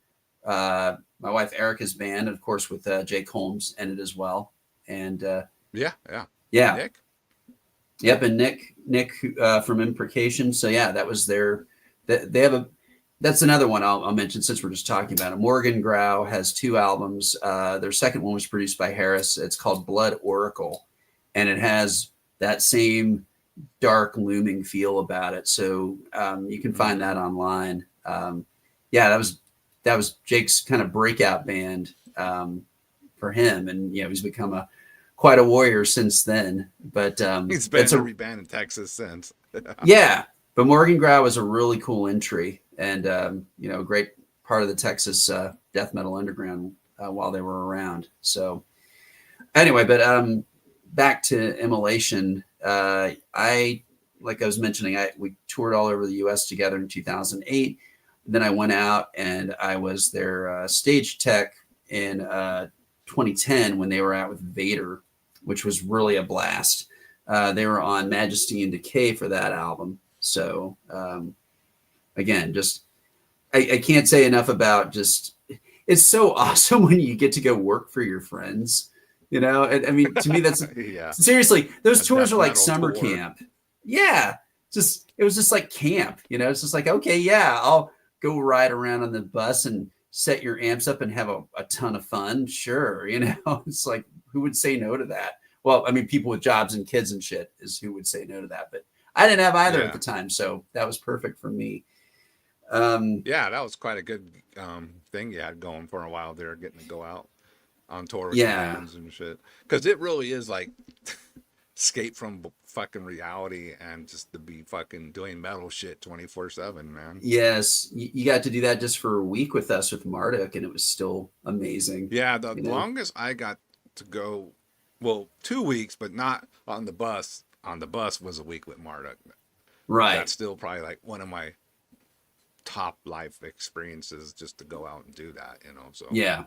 My wife Erica's band, of course, with Jake Holmes in it as well. And yeah. Nick. Yep, and Nick from Imprecation. So yeah, that was their. They have that's another one I'll mention since we're just talking about it. Morgengrau has 2 albums. Their second one was produced by Harris. It's called Blood Oracle, and it has that same dark looming feel about it. So you can find that online. That was Jake's kind of breakout band for him, and he's become quite a warrior since then. But he's been in every band in Texas since. Yeah, but Morgengrau was a really cool entry, and a great part of the Texas death metal underground while they were around. So anyway, but back to Immolation. Like I was mentioning, we toured all over the U.S. together in 2008. Then I went out and I was their stage tech in 2010 when they were out with Vader, which was really a blast. They were on Majesty and Decay for that album. So again, just I can't say enough about just it's so awesome when you get to go work for your friends. I mean, to me, that's seriously, those tours are like summer camp. Yeah. It was just like camp, it's just like, okay, yeah, I'll go ride around on the bus and set your amps up and have a ton of fun. Sure. It's like, who would say no to that? Well, I mean, people with jobs and kids and shit is who would say no to that, but I didn't have either at the time. So that was perfect for me. That was quite a good thing you had going for a while there, getting to go out on tour with bands and shit, because it really is like escape from fucking reality and just to be fucking doing metal shit 24/7, man. Yes, you got to do that just for a week with us with Marduk, and it was still amazing. Yeah, the longest I got to go, 2 weeks, but not on the bus. On the bus was a week with Marduk. Right. That's still probably like one of my top life experiences, just to go out and do that. So yeah.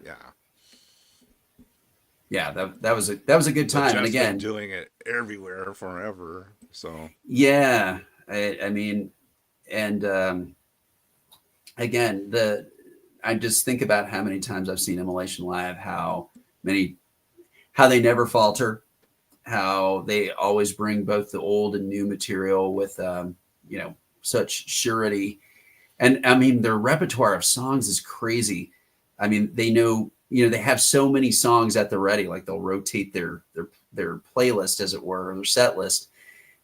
Yeah, that was a good time. And again, doing it everywhere forever. So yeah, I mean, and again, I just think about how many times I've seen Immolation live, how they never falter, how they always bring both the old and new material with such surety. And I mean, their repertoire of songs is crazy. I mean, they know, they have so many songs at the ready, like they'll rotate their playlist, as it were, or their set list.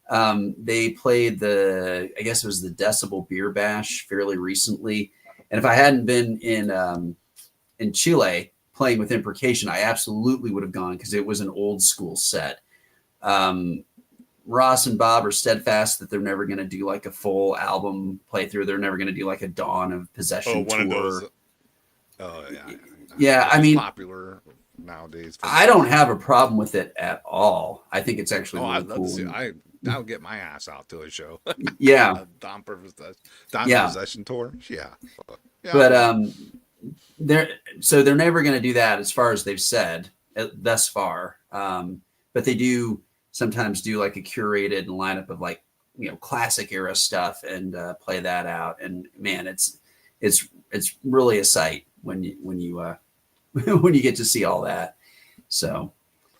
They played I guess it was the Decibel Beer Bash fairly recently. And if I hadn't been in Chile playing with Imprecation, I absolutely would have gone because it was an old school set. Ross and Bob are steadfast that they're never going to do like a full album playthrough. They're never going to do like a Dawn of Possession tour. Of those. Oh yeah. Yeah, I mean, popular nowadays. I don't have a problem with it at all. I think it's actually really cool. To see. I'll get my ass out to a show. Yeah. A Dawn Possession tour. Yeah. But they're never going to do that as far as they've said thus far. But they do sometimes do like a curated lineup of like, classic era stuff and play that out. And man, it's really a sight when you when you get to see all that. So,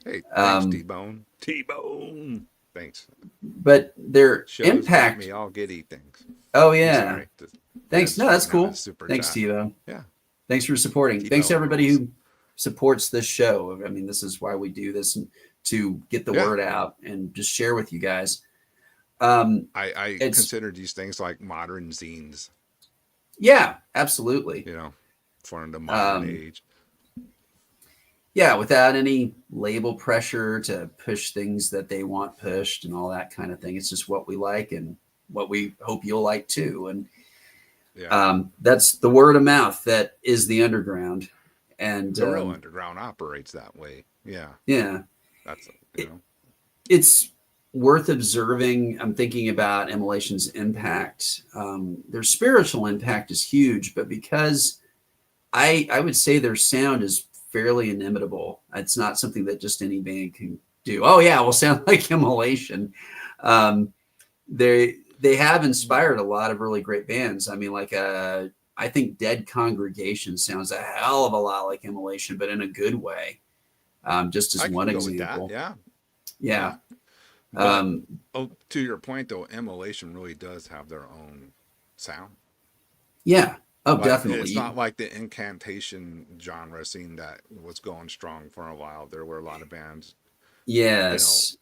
hey, thanks, T-Bone. Thanks. But their shows impact me all giddy things. Oh yeah. Thanks. No, that's cool. Thanks, chat. T-Bone. Yeah. Thanks for supporting. T-Bone. Thanks to everybody who supports this show. I mean, this is why we do this, to get the word out and just share with you guys. I consider these things like modern zines. Yeah, absolutely. For the modern age. Yeah, without any label pressure to push things that they want pushed and all that kind of thing. It's just what we like and what we hope you'll like too. And that's the word of mouth that is the underground. And the real underground operates that way. Yeah. Yeah. That's it's worth observing. I'm thinking about Immolation's impact. Their spiritual impact is huge, but because I would say their sound is fairly inimitable. It's not something that just any band can do. Oh yeah, we'll sound like Immolation. They have inspired a lot of really great bands. I mean, like I think Dead Congregation sounds a hell of a lot like Immolation, but in a good way. Just as one example. Yeah. To your point though, Immolation really does have their own sound. Yeah. Oh, definitely. It's not like the incantation genre scene that was going strong for a while. There were a lot of bands. Yes.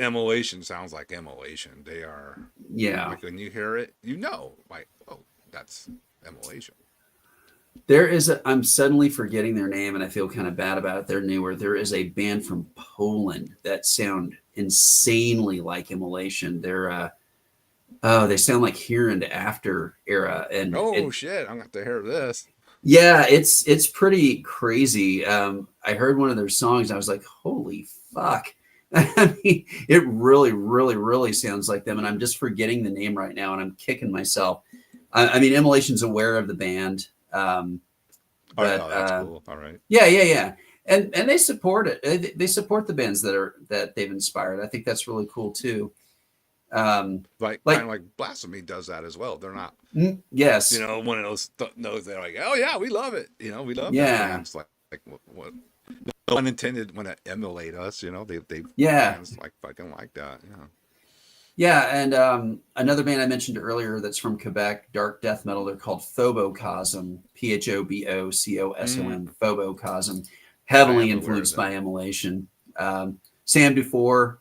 Immolation sounds like Immolation. They are. Yeah. Like when you hear it, like, oh, that's Immolation. There is I'm suddenly forgetting their name and I feel kind of bad about it. They're newer. There is a band from Poland that sound insanely like Immolation. They're they sound like Here and After era. And shit, I'm going to hear this. Yeah, it's pretty crazy. I heard one of their songs. And I was like, holy fuck. I mean, it really, really, really sounds like them. And I'm just forgetting the name right now and I'm kicking myself. I mean, Immolation's aware of the band. But that's cool. All right. Yeah. And they support it. They support the bands that they've inspired. I think that's really cool too. Like kind of like Blasphemy does that as well. They're not. Yes. One of those knows they're like, oh yeah, we love it. We love that. Yeah. It's like what? No one intended when to emulate us. They fans like fucking like that. Yeah. Yeah, and another band I mentioned earlier that's from Quebec, dark death metal. They're called Phobocosm, Phobocosm, Phobocosm, heavily influenced by Immolation. Sam Dufour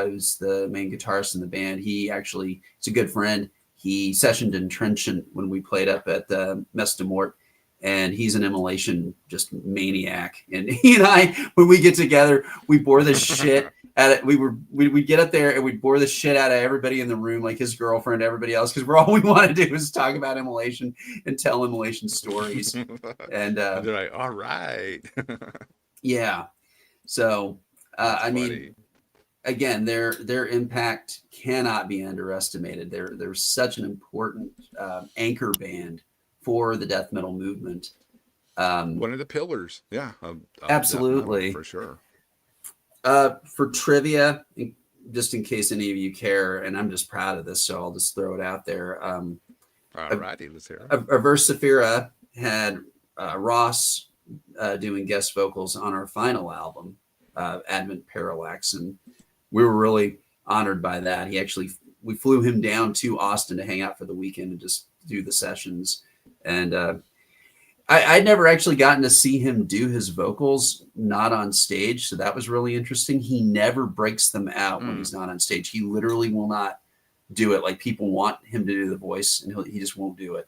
is the main guitarist in the band. He's a good friend. He sessioned in Trenchant when we played up at the Messe Mort, and he's an Immolation just maniac. And he and I, when we get together, we bore the shit at it. We'd get up there and we'd bore the shit out of everybody in the room, like his girlfriend, everybody else, because all we want to do is talk about Immolation and tell Immolation stories. And they're like, all right. Yeah. So I mean, again, their impact cannot be underestimated. They're such an important anchor band for the death metal movement. One of the pillars, of absolutely, for sure. For trivia, just in case any of you care, and I'm just proud of this, so I'll just throw it out there. Alrighty, let's hear it. Averse Saphira had Ross doing guest vocals on our final album, Advent Parallax, and we were really honored by that. We flew him down to Austin to hang out for the weekend and just do the sessions. And I'd never actually gotten to see him do his vocals not on stage, so that was really interesting. He never breaks them out when he's not on stage. He literally will not do it. Like people want him to do the voice, and he just won't do it.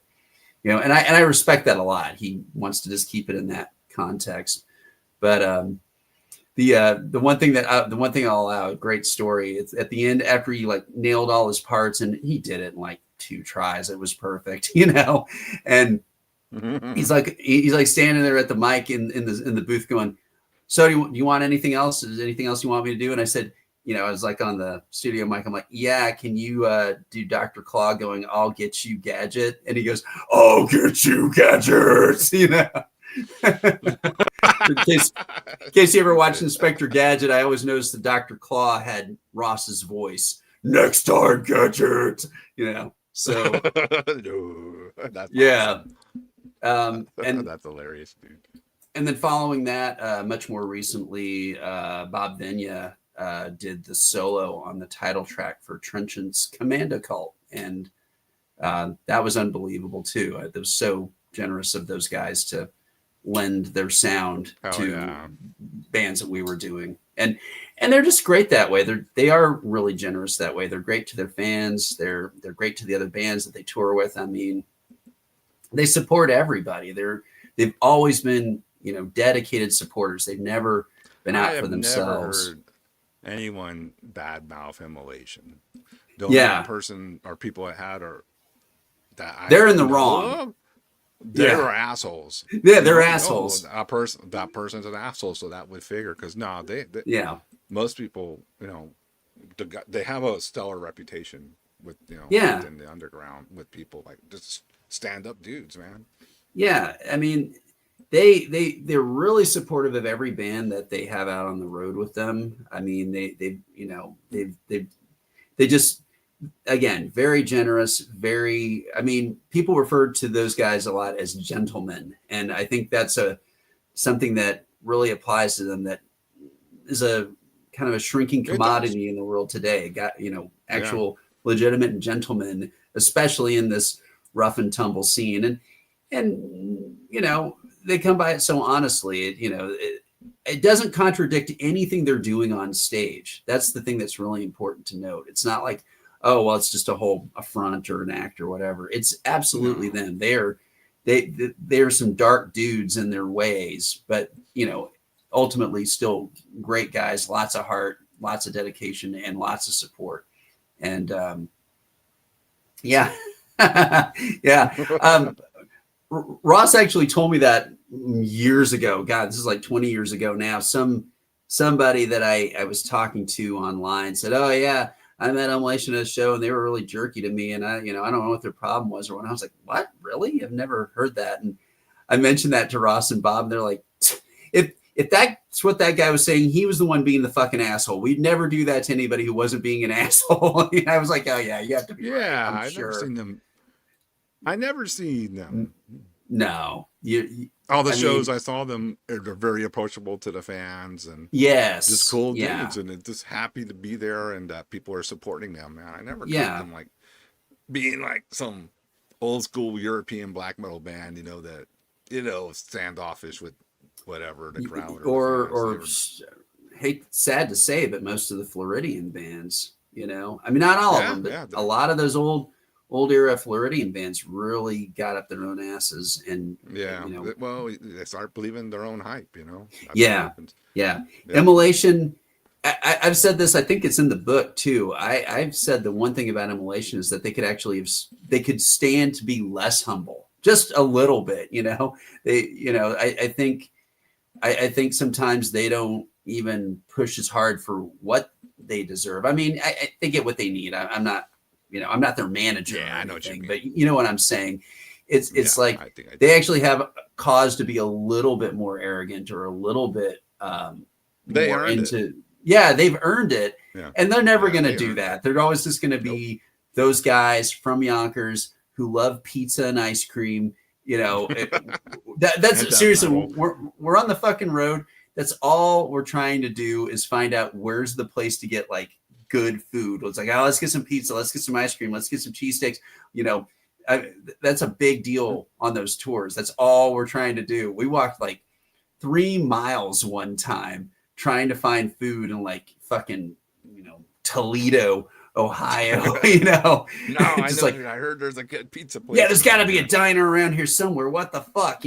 You know, and I respect that a lot. He wants to just keep it in that context. But the one thing I'll allow, a great story. It's at the end after he like nailed all his parts, and he did it in like 2 tries. It was perfect, you know, and. He's like standing there at the mic in the booth going, so do you want anything else? Is there anything else you want me to do? And I said, you know, I was like on the studio mic. I'm like, yeah, can you do Dr. Claw going, I'll get you Gadget? And he goes, I'll get you Gadgets, you know. in case you ever watched Inspector Gadget, I always noticed that Dr. Claw had Ross's voice. Next time, Gadget, you know. So That's yeah. awesome. And that's hilarious, dude. And then following that, much more recently, Bob Vinya did the solo on the title track for Trenchant's Commando Cult. And that was unbelievable too. It was so generous of those guys to lend their sound to bands that we were doing. And they're just great that way. They are really generous that way. They're great to their fans. They're great to the other bands that they tour with. I mean, they support everybody. They've always been, you know, dedicated supporters. They've never been out for themselves. Never heard anyone badmouth Immolation. The only person or people I had are that they're in the wrong. They're assholes. Yeah, they're assholes. That person's an asshole, so that would figure. Because no, they most people, you know, they have a stellar reputation with, you know, in the underground with people like just stand up dudes, man. Yeah, I mean, they're really supportive of every band that they have out on the road with them. I mean, they just, again, very generous, I mean, people referred to those guys a lot as gentlemen. And I think that's something that really applies to them, that is a kind of a shrinking commodity in the world today. Got, you know, actual legitimate gentlemen, especially in this rough and tumble scene. And, you know, they come by it so honestly, you know, it doesn't contradict anything they're doing on stage. That's the thing that's really important to note. It's not like, oh, well, it's just a front or an act or whatever. It's absolutely them. They're some dark dudes in their ways, but, you know, ultimately still great guys, lots of heart, lots of dedication, and lots of support. And yeah. Ross actually told me that years ago. God, this is like 20 years ago now. Somebody that I was talking to online said, oh yeah, I met Immolation at a show and they were really jerky to me. And I don't know what their problem was. Or when I was like, what, really? I've never heard that. And I mentioned that to Ross and Bob, and they're like, if that's what that guy was saying, he was the one being the fucking asshole. We'd never do that to anybody who wasn't being an asshole. I was like, oh yeah, you have to be right. I've never seen them. I never seen them. No, all the shows I saw them, they're very approachable to the fans and just cool dudes, and it's just happy to be there and that people are supporting them. Man, I never caught them like being like some old school European black metal band, standoffish with whatever the crowd or sad to say, but most of the Floridian bands, I mean, not all of them, but a lot of those old era Floridian bands really got up their own asses, and well, they start believing their own hype, Immolation. I've said this, I think it's in the book too. I've said the one thing about Immolation is that they could stand to be less humble, just a little bit. I think sometimes they don't even push as hard for what they deserve. I mean, they get what they need. I'm not their manager. Yeah, I know what you mean. But you know what I'm saying? It's like I think they actually have cause to be a little bit more arrogant or a little bit they more into it. Yeah, they've earned it. Yeah. And they're never going to do that. They're always just going to be those guys from Yonkers who love pizza and ice cream. That's seriously, we're on the fucking road. That's all we're trying to do is find out where's the place to get like good food. It's like, let's get some pizza, let's get some ice cream, let's get some cheesesteaks. that's a big deal on those tours. That's all we're trying to do. We walked like 3 miles one time trying to find food in like fucking, Toledo, Ohio, No, I just know. like, I heard there's a good pizza place. yeah, there's got to be a diner around here somewhere. What the fuck,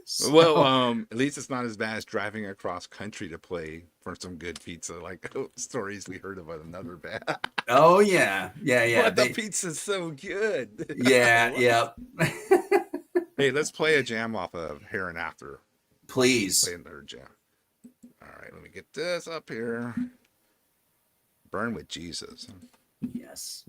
So- Well, at least it's not as bad as driving across country to play for some good pizza, like stories we heard about another band. oh yeah, But the pizza's so good. yeah. Hey, let's play a jam off of Here and After. Please. Play another jam. All right, let me get this up here. Burn with Jesus. Yes.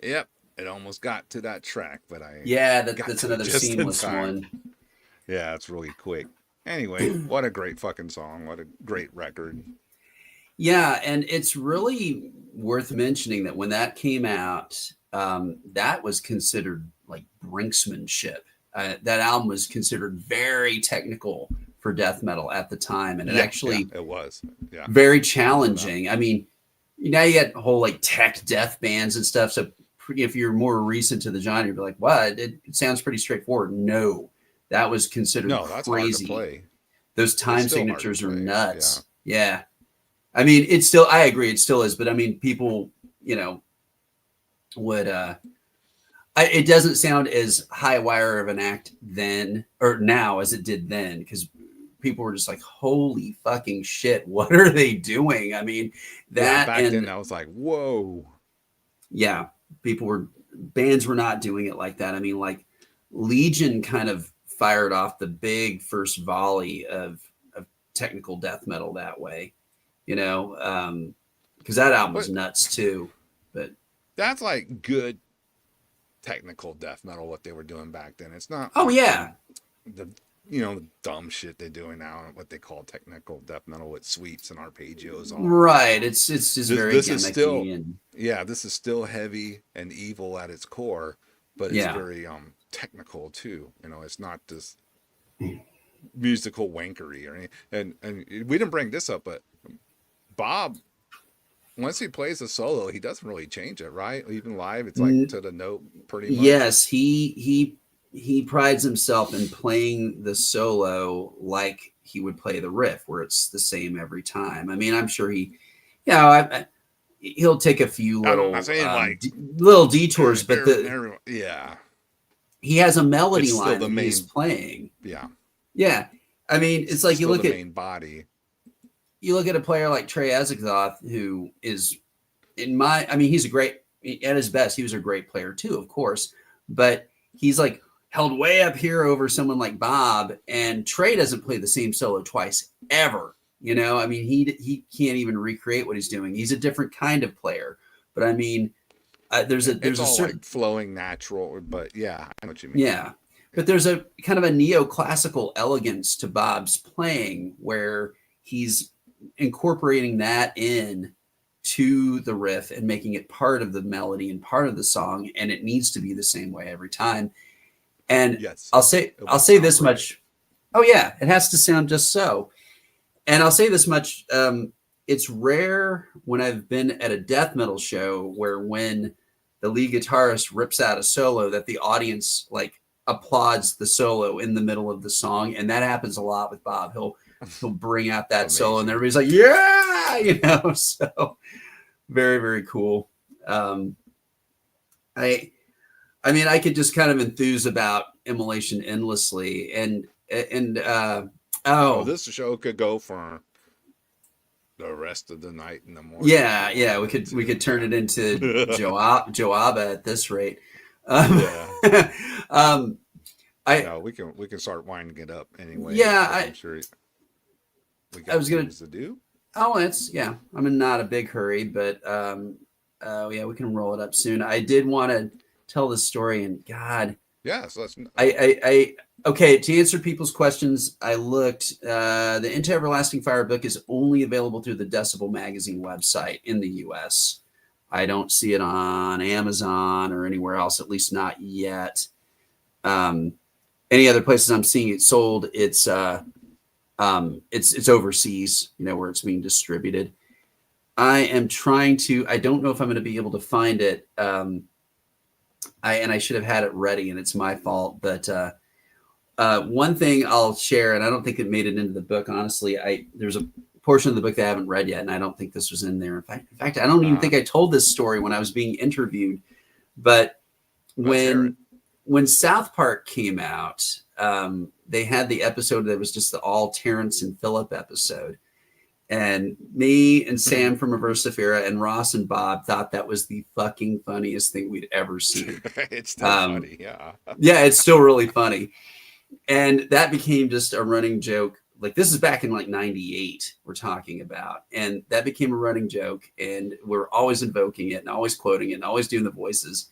Yep, it almost got to that track, but I that's to it another just in seamless time. one. Yeah, it's really quick. Anyway, what a great fucking song. What a great record. Yeah, and it's really worth mentioning that when that came out, that was considered like brinksmanship. That album was considered very technical for death metal at the time, and it actually it was. Yeah, very challenging. I mean, now you got whole like tech death bands and stuff. So if you're more recent to the genre, you'd be like, "What? It sounds pretty straightforward." No, that was considered no, that's hard to crazy. play. Those time still hard to signatures are play, nuts. Yeah. I mean, it's still, I agree, it still is, but I mean, people, would, it doesn't sound as high wire of an act then or now as it did then, because people were just like, holy fucking shit, what are they doing? I mean, that back then I was like, whoa. Yeah, bands were not doing it like that. I mean, like Legion kind of fired off the big first volley of technical death metal that way, because that album was nuts too. But that's like good technical death metal what they were doing back then. It's not. Oh yeah, the dumb shit they're doing now, what they call technical death metal with sweeps and arpeggios. Right. It's just very this is still and... this is still heavy and evil at its core, but it's very technical too. It's not just musical wankery or anything. And we didn't bring this up, but Bob, once he plays a solo, he doesn't really change it, right? Even live, it's like to the note pretty much. Yes, he prides himself in playing the solo like he would play the riff, where it's the same every time. I mean, I'm sure he'll take a few little little detours, but he has a melody line that he's playing. Yeah. I mean, it's like you look at main body. You look at a player like Trey Ezekzoth, who is he's a great, at his best, he was a great player too, of course, but he's like held way up here over someone like Bob, and Trey doesn't play the same solo twice ever. I mean, he can't even recreate what he's doing. He's a different kind of player, but I mean, there's a certain like flowing natural, but yeah, I know what you mean. Yeah. But there's a kind of a neoclassical elegance to Bob's playing where he's incorporating that in to the riff and making it part of the melody and part of the song, and it needs to be the same way every time. And I'll say this much. Oh yeah, it has to sound just so. And I'll say this much. It's rare when I've been at a death metal show where when the lead guitarist rips out a solo that the audience like applauds the solo in the middle of the song. And that happens a lot with Bob. He'll bring out that solo and everybody's like, yeah, so very, very cool. I mean, I could just kind of enthuse about Immolation endlessly. And this show could go for the rest of the night in the morning. Yeah. We could turn it into Joaba at this rate. We can start winding it up anyway. Yeah, I'm sure I was gonna to do. Oh, I'm in not a big hurry, but we can roll it up soon. I did want to tell this story, and God, so that's okay. To answer people's questions, I looked. The Into Everlasting Fire book is only available through the Decibel Magazine website in the U.S. I don't see it on Amazon or anywhere else, at least not yet. Any other places I'm seeing it sold, it's overseas, where it's being distributed. I am trying to. I don't know if I'm going to be able to find it. I should have had it ready, and it's my fault. But one thing I'll share, and I don't think it made it into the book. Honestly, there's a portion of the book that I haven't read yet, and I don't think this was in there. In fact, I don't even think I told this story when I was being interviewed. But when South Park came out, they had the episode that was just the all Terrence and Phillip episode. And me and Sam from Aversifera and Ross and Bob thought that was the fucking funniest thing we'd ever seen. It's still funny, yeah. Yeah, it's still really funny. And that became just a running joke. Like, this is back in like 98 we're talking about. And that became a running joke. And we're always invoking it and always quoting it and always doing the voices.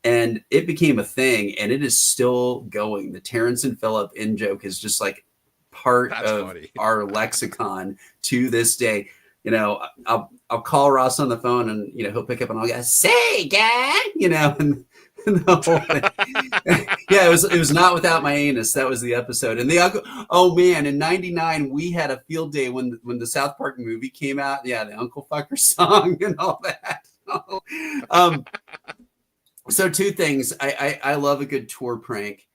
And it became a thing, and it is still going. The Terrence and Phillip in joke is just like part of our lexicon to this day. you know, I'll call Ross on the phone, and you know, he'll pick up and I'll go, "Say, guy," you know, and the whole thing. Yeah, it was not without my anus. That was the episode. And the uncle. Oh man, in '99 we had a field day when the South Park movie came out. Yeah, the Uncle Fucker song and all that. So two things. I love a good tour prank.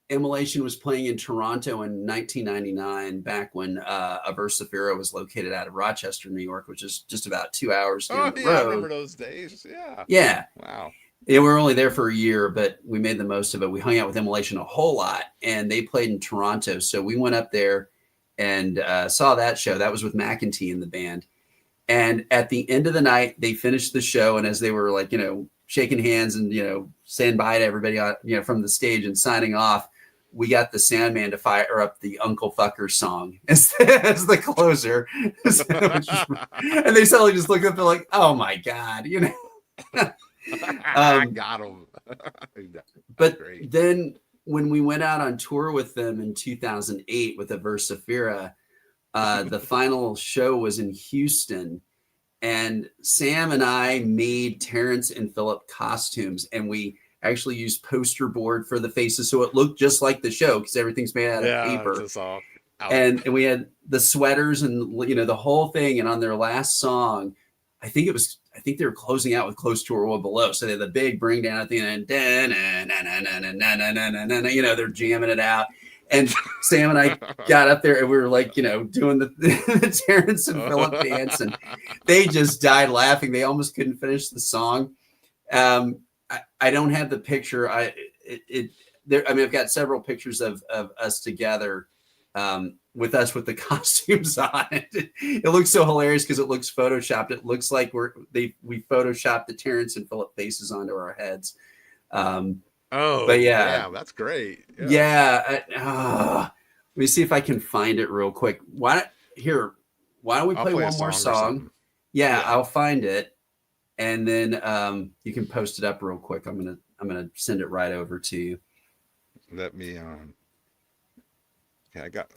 Immolation was playing in Toronto in 1999, back when Aversifera was located out of Rochester, New York, which is just about 2 hours down the road. I remember those days. Yeah. Yeah. Wow. Yeah, we were only there for a year, but we made the most of it. We hung out with Immolation a whole lot, and they played in Toronto. So we went up there and saw that show. That was with McEntee in the band. And at the end of the night, they finished the show. And as they were like, you know, shaking hands and, you know, saying bye to everybody, you know, from the stage and signing off, we got the Sandman to fire up the Uncle Fucker song as the closer. And they suddenly just looked up and like, oh my God, you know. I got him. But great. Then when we went out on tour with them in 2008 with Aversifera, the final show was in Houston, and Sam and I made Terrence and Philip costumes, and we actually used poster board for the faces, so it looked just like the show because everything's made out of paper. It's all out. And we had the sweaters and, you know, the whole thing. And on their last song, I think they were closing out with "Close to a World Below." So they had the big bring down at the end, and you know, they're jamming it out. And Sam and I got up there and we were like, you know, doing the Terrence and Philip dance, and they just died laughing. They almost couldn't finish the song. I don't have the picture. I mean, I've got several pictures of us together with us with the costumes on. It looks so hilarious because it looks photoshopped. It looks like we photoshopped the Terrence and Philip faces onto our heads. But yeah, that's great. Yeah. Let me see if I can find it real quick. Why don't we play one more song? Yeah, I'll find it. And then you can post it up real quick. I'm gonna send it right over to you. Let me okay, I got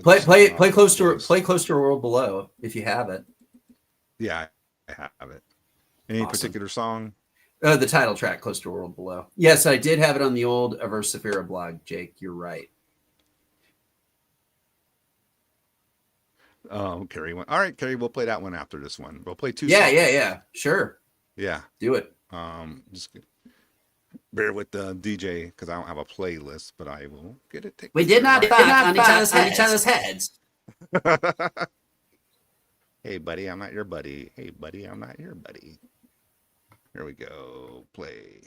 play close to a world below if you have it. Yeah, I have it. Any particular song? The title track, "Close to a World Below." Yes, I did have it on the old Aversifera blog, Jake. You're right. Oh, Carrie one. All right, Carrie, we'll play that one after this one. We'll play two songs. Yeah. Sure. Yeah. Do it. Just bear with the DJ because I don't have a playlist, but I will get it. We did not fuck on each other's heads. Hey, buddy, I'm not your buddy. Hey, buddy, I'm not your buddy. Here we go. Play.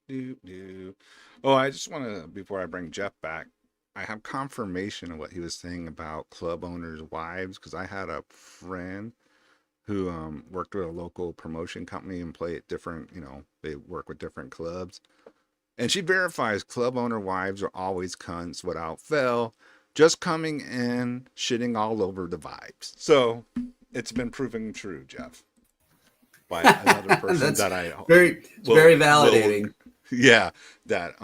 do. Oh, I just want to, before I bring Jeff back, I have confirmation of what he was saying about club owners' wives, because I had a friend who worked with a local promotion company and play at different, they work with different clubs. And she verifies club owner wives are always cunts without fail, just coming in, shitting all over the vibes. So it's been proven true, Jeff, by another person that I very validating. yeah, that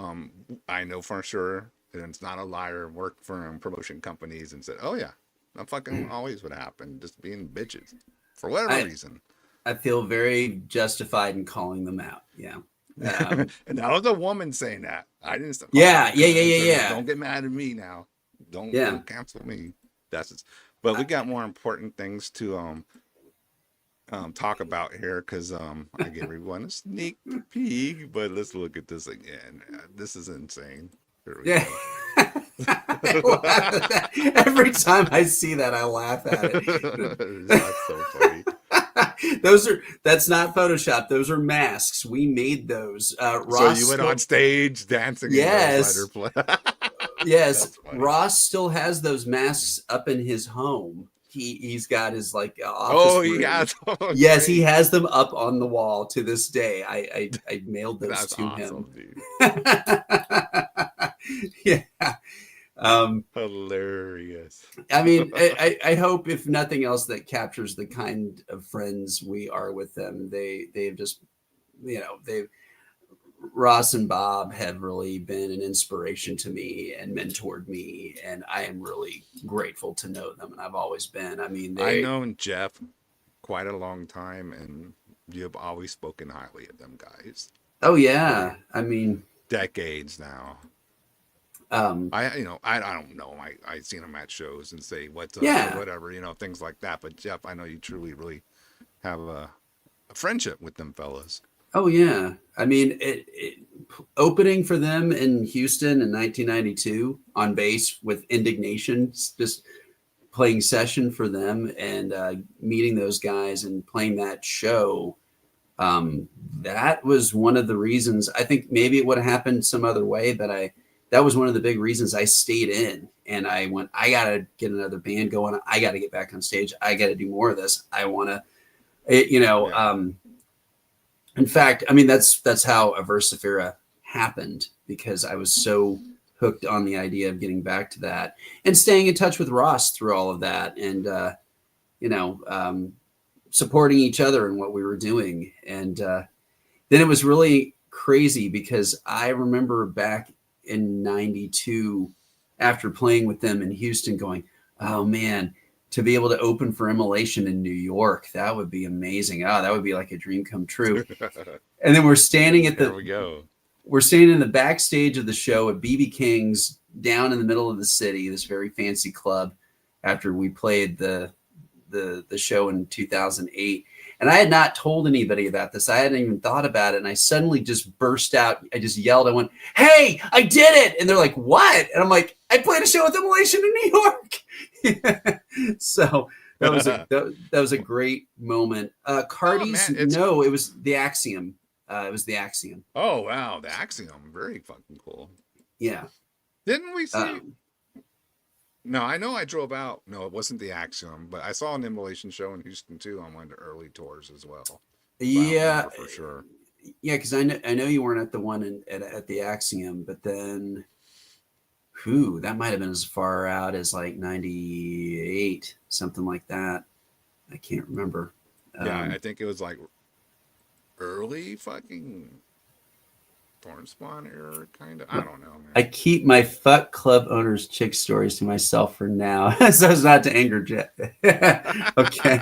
I know for sure, and it's not a liar. Worked for promotion companies and said, "Oh yeah, that fucking always would happen, just being bitches for whatever reason." I feel very justified in calling them out. Yeah. And that was a woman saying that. I didn't. Yeah. Don't get mad at me now. Don't cancel me. That's just, but we got more important things to talk about here, because I gave everyone a sneak peek. But let's look at this again. This is insane. Here we go. I laugh at that. Every time I see that, I laugh at it. That's so funny. That's not Photoshop. Those are masks. We made those. Ross, so you went on stage dancing. Yes. Yes. Funny. Ross still has those masks up in his home. He's got his office. Oh, he has. Yes, he has them up on the wall to this day. I mailed those That's to awesome, him. Dude. Yeah. Hilarious. I mean, I hope, if nothing else, that captures the kind of friends we are with them. They've just, Ross and Bob have really been an inspiration to me and mentored me, and I am really grateful to know them. And I've always been. I mean, I've known Jeff quite a long time, and you've always spoken highly of them guys. Oh yeah, I mean, decades now. I don't know. I seen them at shows and say what's up or whatever, things like that. But Jeff, I know you truly, really have a friendship with them fellas. Oh yeah, I mean, opening for them in Houston in 1992 on bass with Indignation, just playing session for them and meeting those guys and playing that show. That was one of the reasons. I think maybe it would have happened some other way, but that was one of the big reasons I stayed in, and I went, I got to get another band going. I got to get back on stage. I got to do more of this. I want to, in fact, I mean, that's how Aversifera happened, because I was so hooked on the idea of getting back to that and staying in touch with Ross through all of that, and, supporting each other in what we were doing. And then it was really crazy, because I remember back in 92, after playing with them in Houston, going, oh man, to be able to open for Immolation in New York, that would be amazing. Oh, that would be like a dream come true. And then we're standing at we're standing in the backstage of the show at BB King's down in the middle of the city, this very fancy club, after we played the show in 2008. And I had not told anybody about this. I hadn't even thought about it. And I suddenly just burst out. I just yelled. I went, hey, I did it. And they're like, what? And I'm like, I played a show with Immolation in New York. So that was a great moment. Cardi's, it was the Axiom. It was the Axiom. Oh, wow. The Axiom. Very fucking cool. Yeah. Didn't we see? No, I know I drove out. No, it wasn't the Axiom, but I saw an Immolation show in Houston too on one of the early tours as well. Yeah, for sure. Yeah, because I know you weren't at the one at the Axiom, but then, that might have been as far out as like 98, something like that. I can't remember. Yeah, I think it was like early fucking Thorn Spawn era, kind of. I don't know, man. I keep my fuck club owners chick stories to myself for now, so as not to anger Jet. Okay.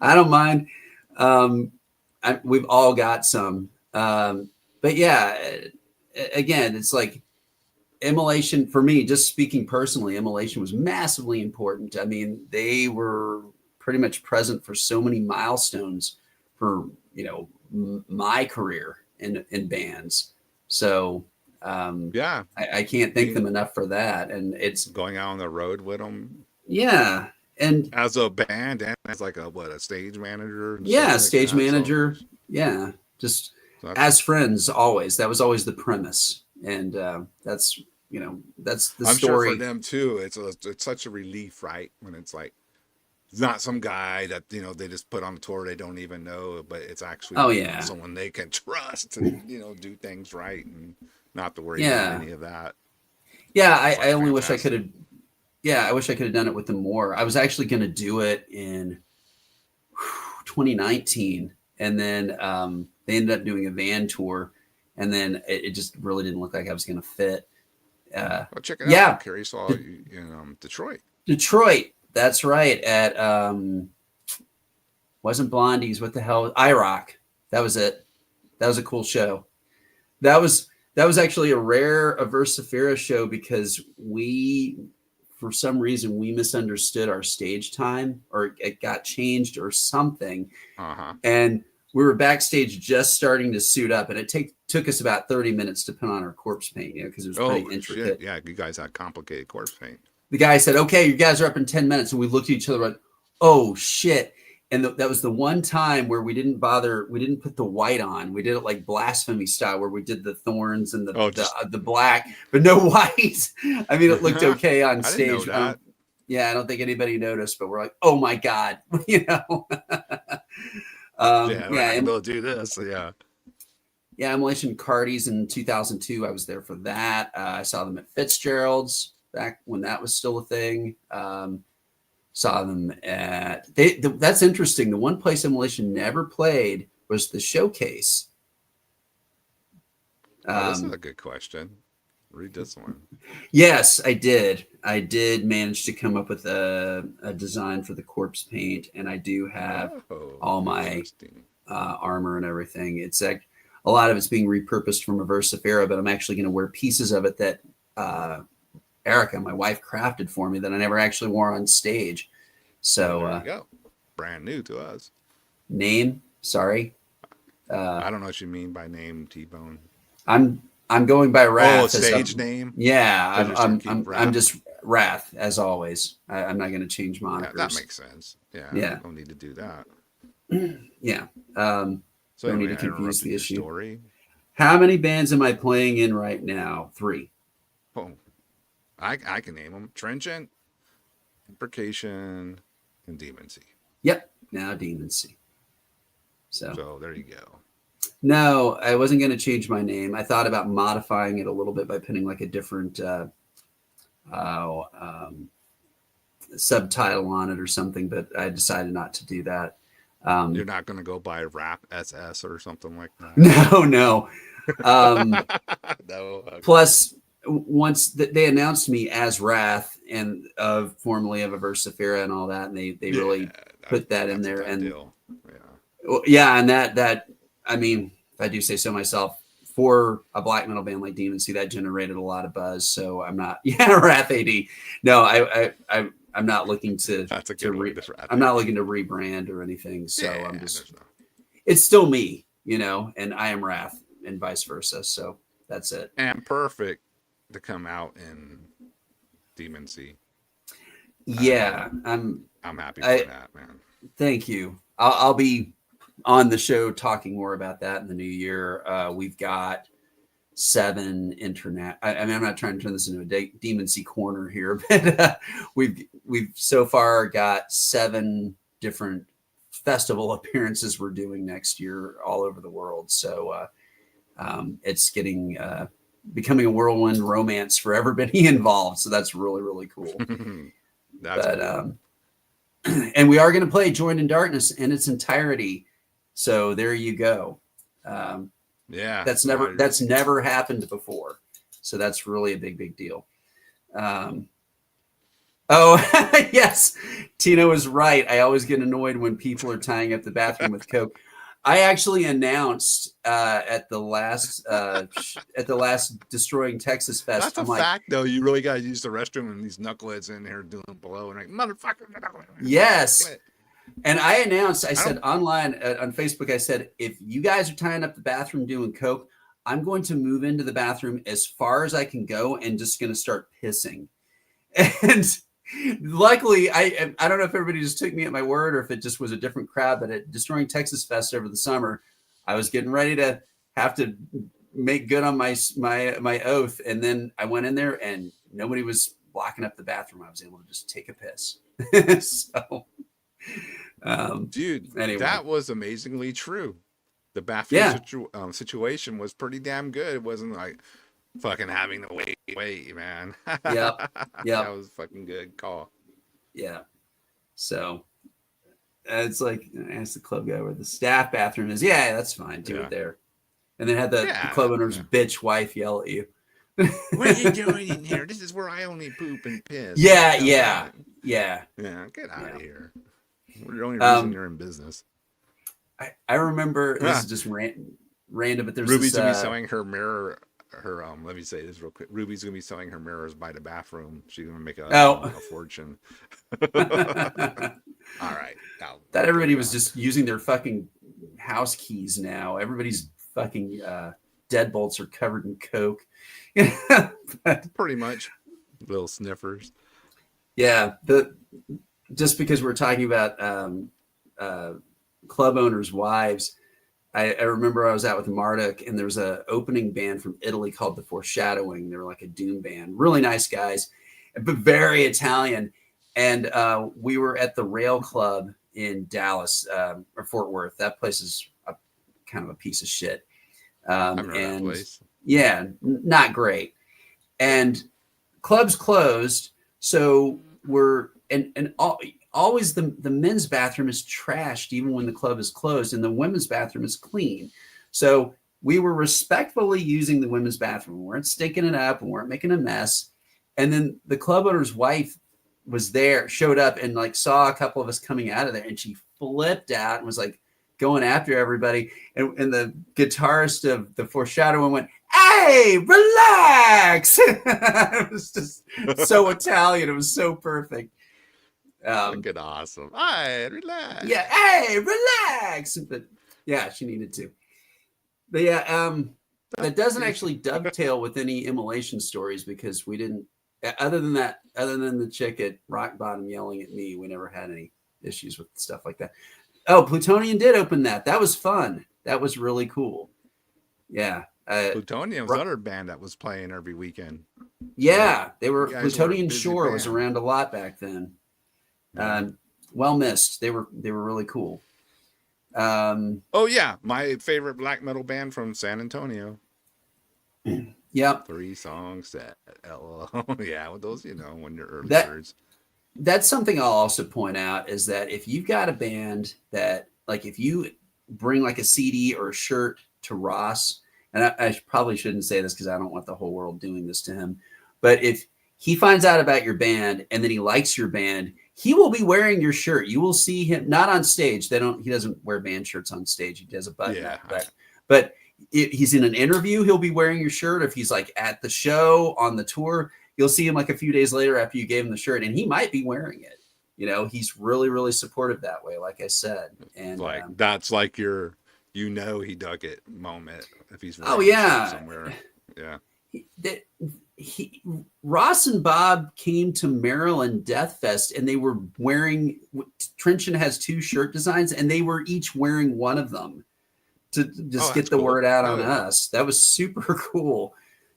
I don't mind. We've all got some. But yeah, again, it's like Immolation for me, just speaking personally, Immolation was massively important. I mean, they were pretty much present for so many milestones for, my career in bands. So I can't thank them enough for that. And it's going out on the road with them. Yeah. And as a band and as like a stage manager. Yeah. Stage manager. So. Yeah. Just, So As friends, always. That was always the premise, and that's that's the I'm story. sure for them too. It's such a relief, right? When it's like it's not some guy that they just put on the tour they don't even know, but it's actually Oh yeah, someone they can trust to do things right and not to worry about yeah, any of that. yeah. It's I like only wish I could fantastic. have. Yeah, I wish I could have done it with them more. I was actually going to do it in 2019, and then they ended up doing a van tour, and then it just really didn't look like I was going to fit. Well, check it out. Yeah, Carrie saw De- you in Detroit. Detroit. That's right. At wasn't Blondie's. What the hell? IROC. That was it. That was a cool show. That was actually a rare Aversifera show because for some reason, we misunderstood our stage time, or it got changed or something. Uh-huh. And we were backstage just starting to suit up, and it took us about 30 minutes to put on our corpse paint, because it was pretty intricate. Shit. Yeah, you guys had complicated corpse paint. The guy said, "Okay, you guys are up in 10 minutes." And we looked at each other like, "Oh shit." And that was the one time where we didn't put the white on. We did it like Blasphemy style, where we did the thorns and the black, but no white. I mean, it looked okay on I stage. didn't know that. I don't think anybody noticed, but we're like, "Oh my God." Yeah, we're not gonna be able to do this. So yeah. Yeah, Immolation Cardi's in 2002. I was there for that. I saw them at Fitzgerald's back when that was still a thing. Saw them at that's interesting. The one place Immolation never played was the Showcase. This is a good question. Read this one. Yes, I did. I did manage to come up with a design for the corpse paint, and I do have all my armor and everything. It's like a lot of it's being repurposed from Aversifera, but I'm actually going to wear pieces of it that Erica, my wife, crafted for me that I never actually wore on stage. So there you go. Brand new to us. Name? Sorry. I don't know what you mean by name, T-Bone. I'm going by Wrath. Oh, stage name? Yeah, I'm just Wrath as always. I'm not going to change monikers. Yeah, that makes sense. Yeah. Don't need to do that. Yeah. So don't anyway, need to confuse the issue. Story. How many bands am I playing in right now? 3. Oh, I can name them: Trenchant, Imprecation, and Demoncy. Yep. Now Demoncy. So there you go. No, I wasn't going to change my name. I thought about modifying it a little bit by putting like a different subtitle on it or something, but I decided not to do that. You're not going to go by Rap SS or something like that. No. No. Okay. Plus, once they announced me as Wrath and formerly of Aversifera and all that, and they really put that in there. And and that I mean, if I do say so myself, for a black metal band like Demoncy, that generated a lot of buzz. So I'm not, Wrath AD. No, I'm not looking to. That's a good word. I'm not looking to rebrand or anything. So I'm just. It's still me, and I am Wrath, and vice versa. So that's it. And perfect to come out in Demoncy. Yeah, I'm happy for that, man. Thank you. I'll be on the show talking more about that in the new year. We've got 7 internet. I mean, I'm not trying to turn this into a Demoncy corner here, but we've so far got 7 different festival appearances we're doing next year all over the world. So it's becoming a whirlwind romance for everybody involved. So that's really, really cool. Cool. And we are going to play Joined in Darkness in its entirety. So there you go. That's never happened before. So that's really a big deal. Yes, Tina was right. I always get annoyed when people are tying up the bathroom with Coke. I actually announced at the last Destroying Texas Fest. That's a fact, though. You really got to use the restroom, and these knuckleheads in here doing below, and like motherfucker. Yes. And I announced, I said online on Facebook, I said, if you guys are tying up the bathroom doing Coke, I'm going to move into the bathroom as far as I can go and just going to start pissing. And luckily, I don't know if everybody just took me at my word or if it just was a different crowd, but at Destroying Texas Fest over the summer, I was getting ready to have to make good on my oath. And then I went in there and nobody was blocking up the bathroom. I was able to just take a piss. So, dude, anyway. that was amazingly true. The bathroom situation was pretty damn good. It wasn't like fucking having to wait, man. Yep. That was a fucking good call. Yeah. So it's like, I asked the club guy where the staff bathroom is. Yeah, that's fine. Do it there. And then had the club owner's bitch wife yell at you. What are you doing in here? This is where I only poop and piss. Yeah. Get out of here. We're the only reason you're in business. I remember, this is just random, but there's Ruby's this, gonna be selling her mirror. Let me say this real quick. Ruby's gonna be selling her mirrors by the bathroom. She's gonna make a fortune. All right. That everybody was just using their fucking house keys now. Everybody's fucking deadbolts are covered in coke. Pretty much. Little sniffers. Yeah. Just because we're talking about club owners' wives, I remember I was out with Marduk and there was an opening band from Italy called The Foreshadowing. They were like a doom band, really nice guys, but very Italian. And we were at the Rail Club in Dallas or Fort Worth. That place is kind of a piece of shit. I remember that place. Yeah, not great. And clubs closed, so we're always the men's bathroom is trashed even when the club is closed, and the women's bathroom is clean. So we were respectfully using the women's bathroom. We weren't stinking it up. We weren't making a mess. And then the club owner's wife was there, showed up and like saw a couple of us coming out of there, and she flipped out and was like going after everybody. And the guitarist of The Foreshadowing went, "Hey, relax." It was just so Italian. It was so perfect. Fucking awesome. Hey, relax. Yeah, hey, relax. But yeah, she needed to. But yeah, that doesn't actually dovetail with any immolation stories because we didn't, other than the chick at Rock Bottom yelling at me, we never had any issues with stuff like that. Oh, Plutonian did open that. That was fun. That was really cool. Yeah. Plutonian was another band that was playing every weekend. Yeah, they were. Plutonian Shore was around a lot back then. Well missed. They were really cool. Oh yeah, my favorite black metal band from San Antonio. Yep. 3 songs set. LOL. Yeah, with those, when you're early birds. That's something I'll also point out is that if you've got a band that, like, if you bring like a CD or a shirt to Ross, and I probably shouldn't say this because I don't want the whole world doing this to him, but if he finds out about your band and then he likes your band, he will be wearing your shirt. You will see him, not on stage. He doesn't wear band shirts on stage. He does a button up, but if he's in an interview, he'll be wearing your shirt. If he's like at the show on the tour, you'll see him like a few days later after you gave him the shirt and he might be wearing it. He's really, really supportive that way. Like I said, and that's like your, he dug it moment. If he's wearing somewhere. Yeah. Ross and Bob came to Maryland Death Fest and they were wearing, Trenchant has 2 shirt designs and they were each wearing one of them to just get the word out on us. That was super cool.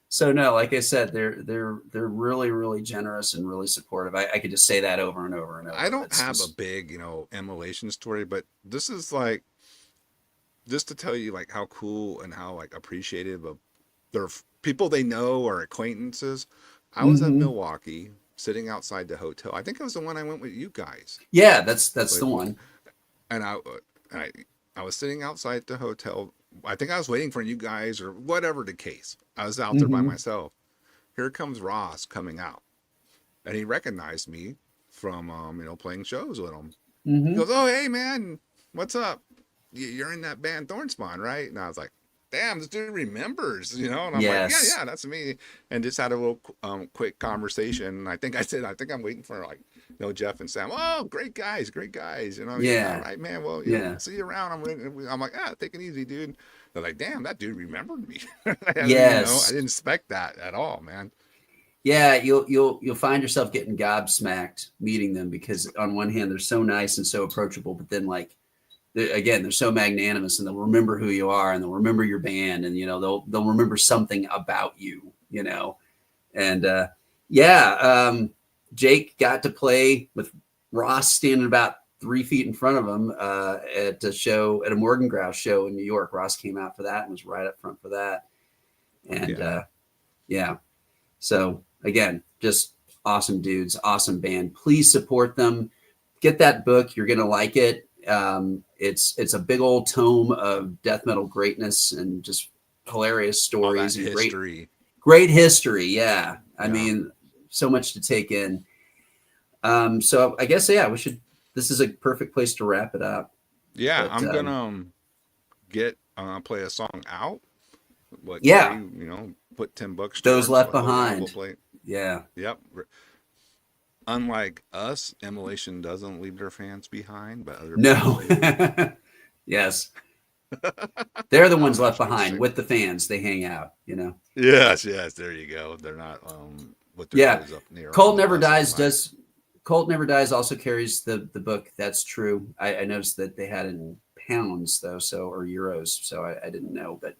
So no, like I said, they're really, really generous and really supportive. I could just say that over and over and over. I don't have a big, immolation story, but this is like, just to tell you like how cool and how like appreciative of their people they know or acquaintances. I was at Milwaukee sitting outside the hotel. I think it was the one I went with you guys. Yeah, that's the one. And I was sitting outside the hotel. I think I was waiting for you guys or whatever the case. I was out there by myself. Here comes Ross coming out. And he recognized me from, playing shows with him. He goes, "Oh, hey, man, what's up? You're in that band Thornspawn, right?" And I was like, damn, this dude remembers, and I'm like, yeah, that's me. And just had a little quick conversation. I think I'm waiting for Jeff and Sam. Oh, great guys. Yeah, all right, man. Well, see you around. I'm like, take it easy, dude. They're like, damn, that dude remembered me. I didn't expect that at all, man. Yeah, you'll find yourself getting gobsmacked meeting them because on one hand they're so nice and so approachable, but then like they're so magnanimous, and they'll remember who you are, and they'll remember your band, and they'll remember something about you, and Jake got to play with Ross standing about 3 feet in front of him at a Morgan Grouse show in New York. Ross came out for that and was right up front for that. And so again, just awesome dudes, awesome band. Please support them. Get that book. You're going to like it. It's a big old tome of death metal greatness and just hilarious stories and great history. Yeah. I mean, so much to take in. So I guess, this is a perfect place to wrap it up. Yeah. But, I'm going to play a song out. Put $10 Those Left Behind. Yeah. Yep. Unlike us, Immolation doesn't leave their fans behind, but other people yes. They're the ones left behind with the fans. They hang out, Yes, there you go. They're not with their clothes up near. Cult Never Dies also carries the book. That's true. I noticed that they had it in pounds though, or euros, so I didn't know. But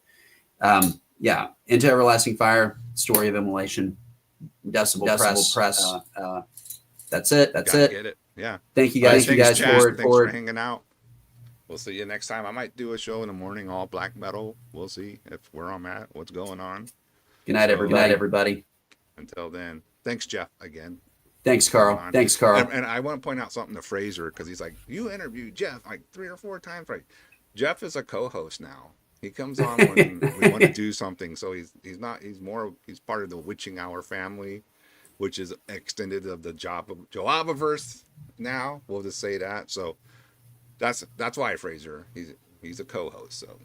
Into Everlasting Fire, Story of Immolation, Decibel Press. That's it. That's it. Get it. Yeah. Thank you guys. Thanks for hanging out. We'll see you next time. I might do a show in the morning, all black metal. We'll see where I'm at, what's going on. Good night, everybody. Until then, thanks, Jeff, again. Thanks, Carl. And I want to point out something to Fraser, because he's like, you interviewed Jeff like 3 or 4 times, right? Jeff is a co-host now. He comes on when we want to do something. So he's part of the Witching Hour family, which is extended of the Joabaverse now. We'll just say that. So that's why Fraser, he's a co-host. So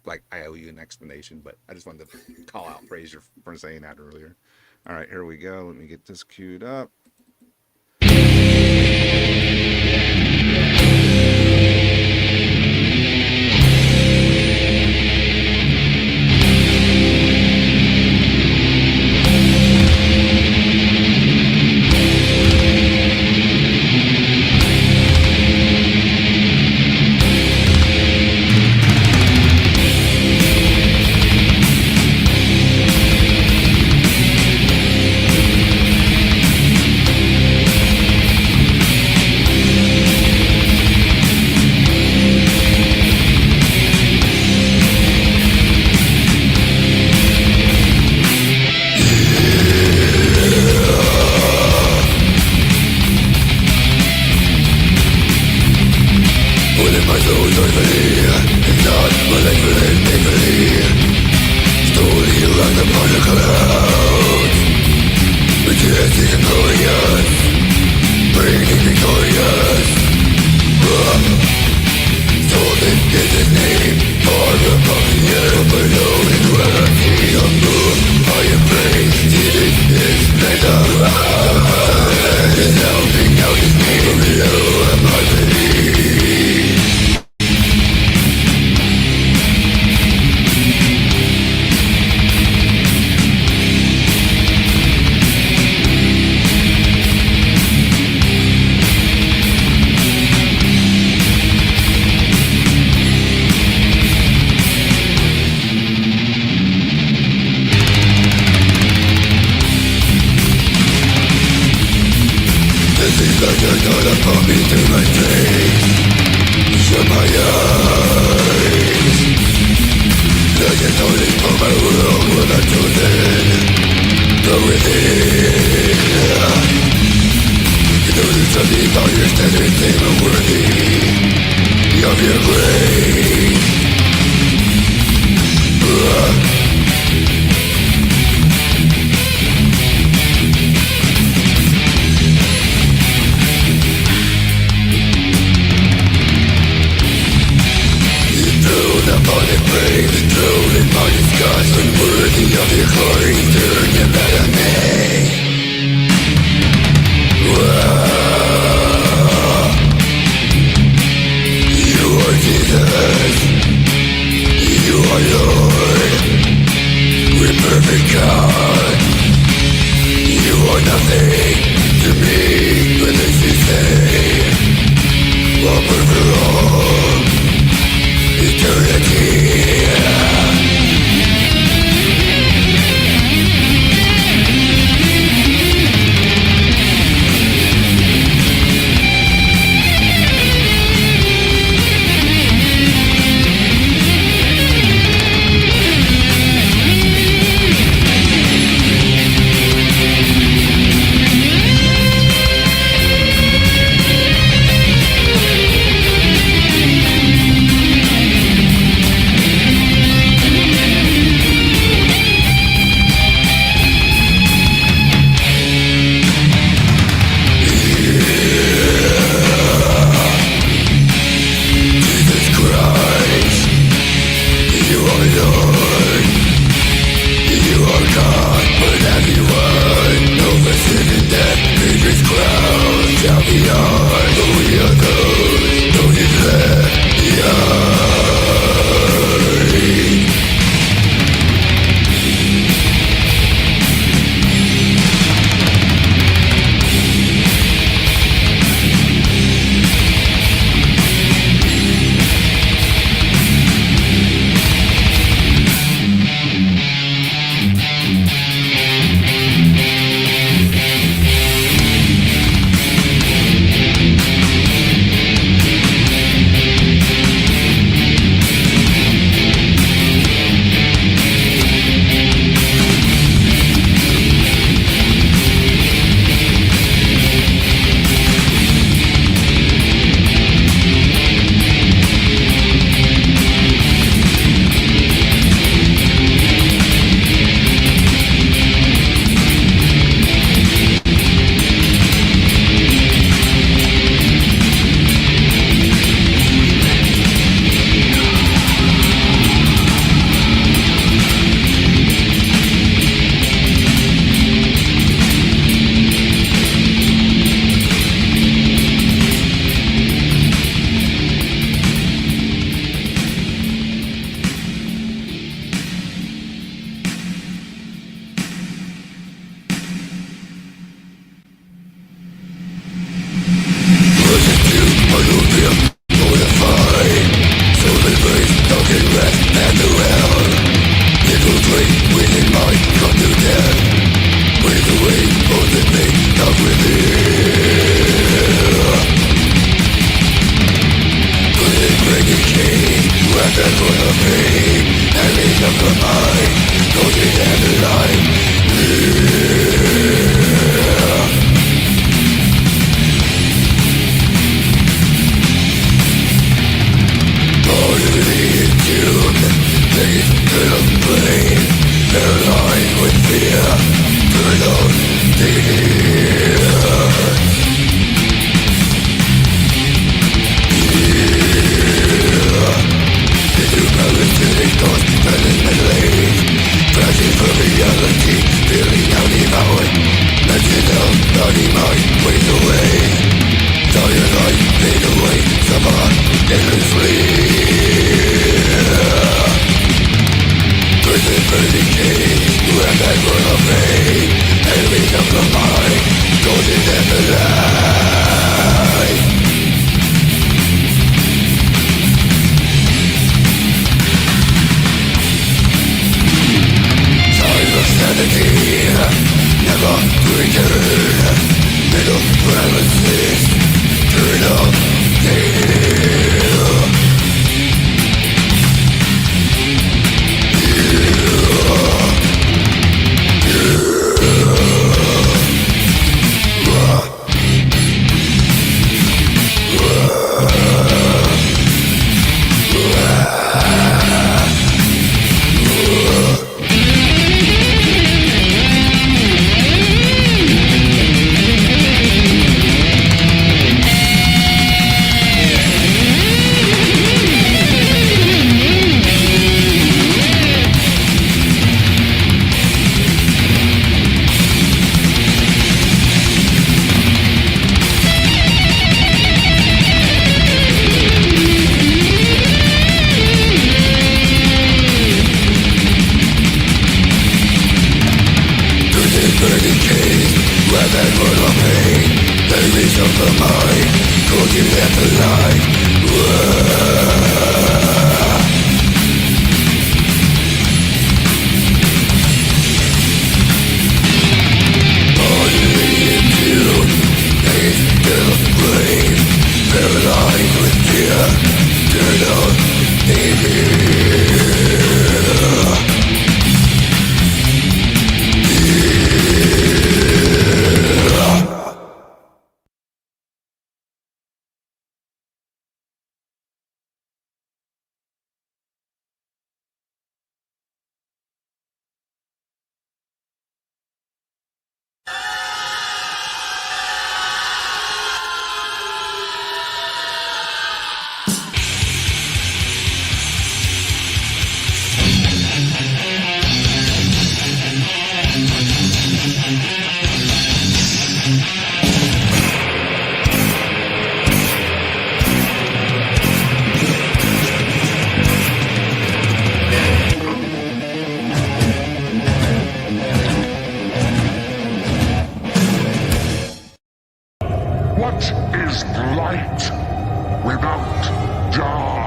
like I owe you an explanation, but I just wanted to call out Fraser for saying that earlier. All right, here we go. Let me get this queued up. Nothing to me, but as you say, I'll burn for all. What is light without dark?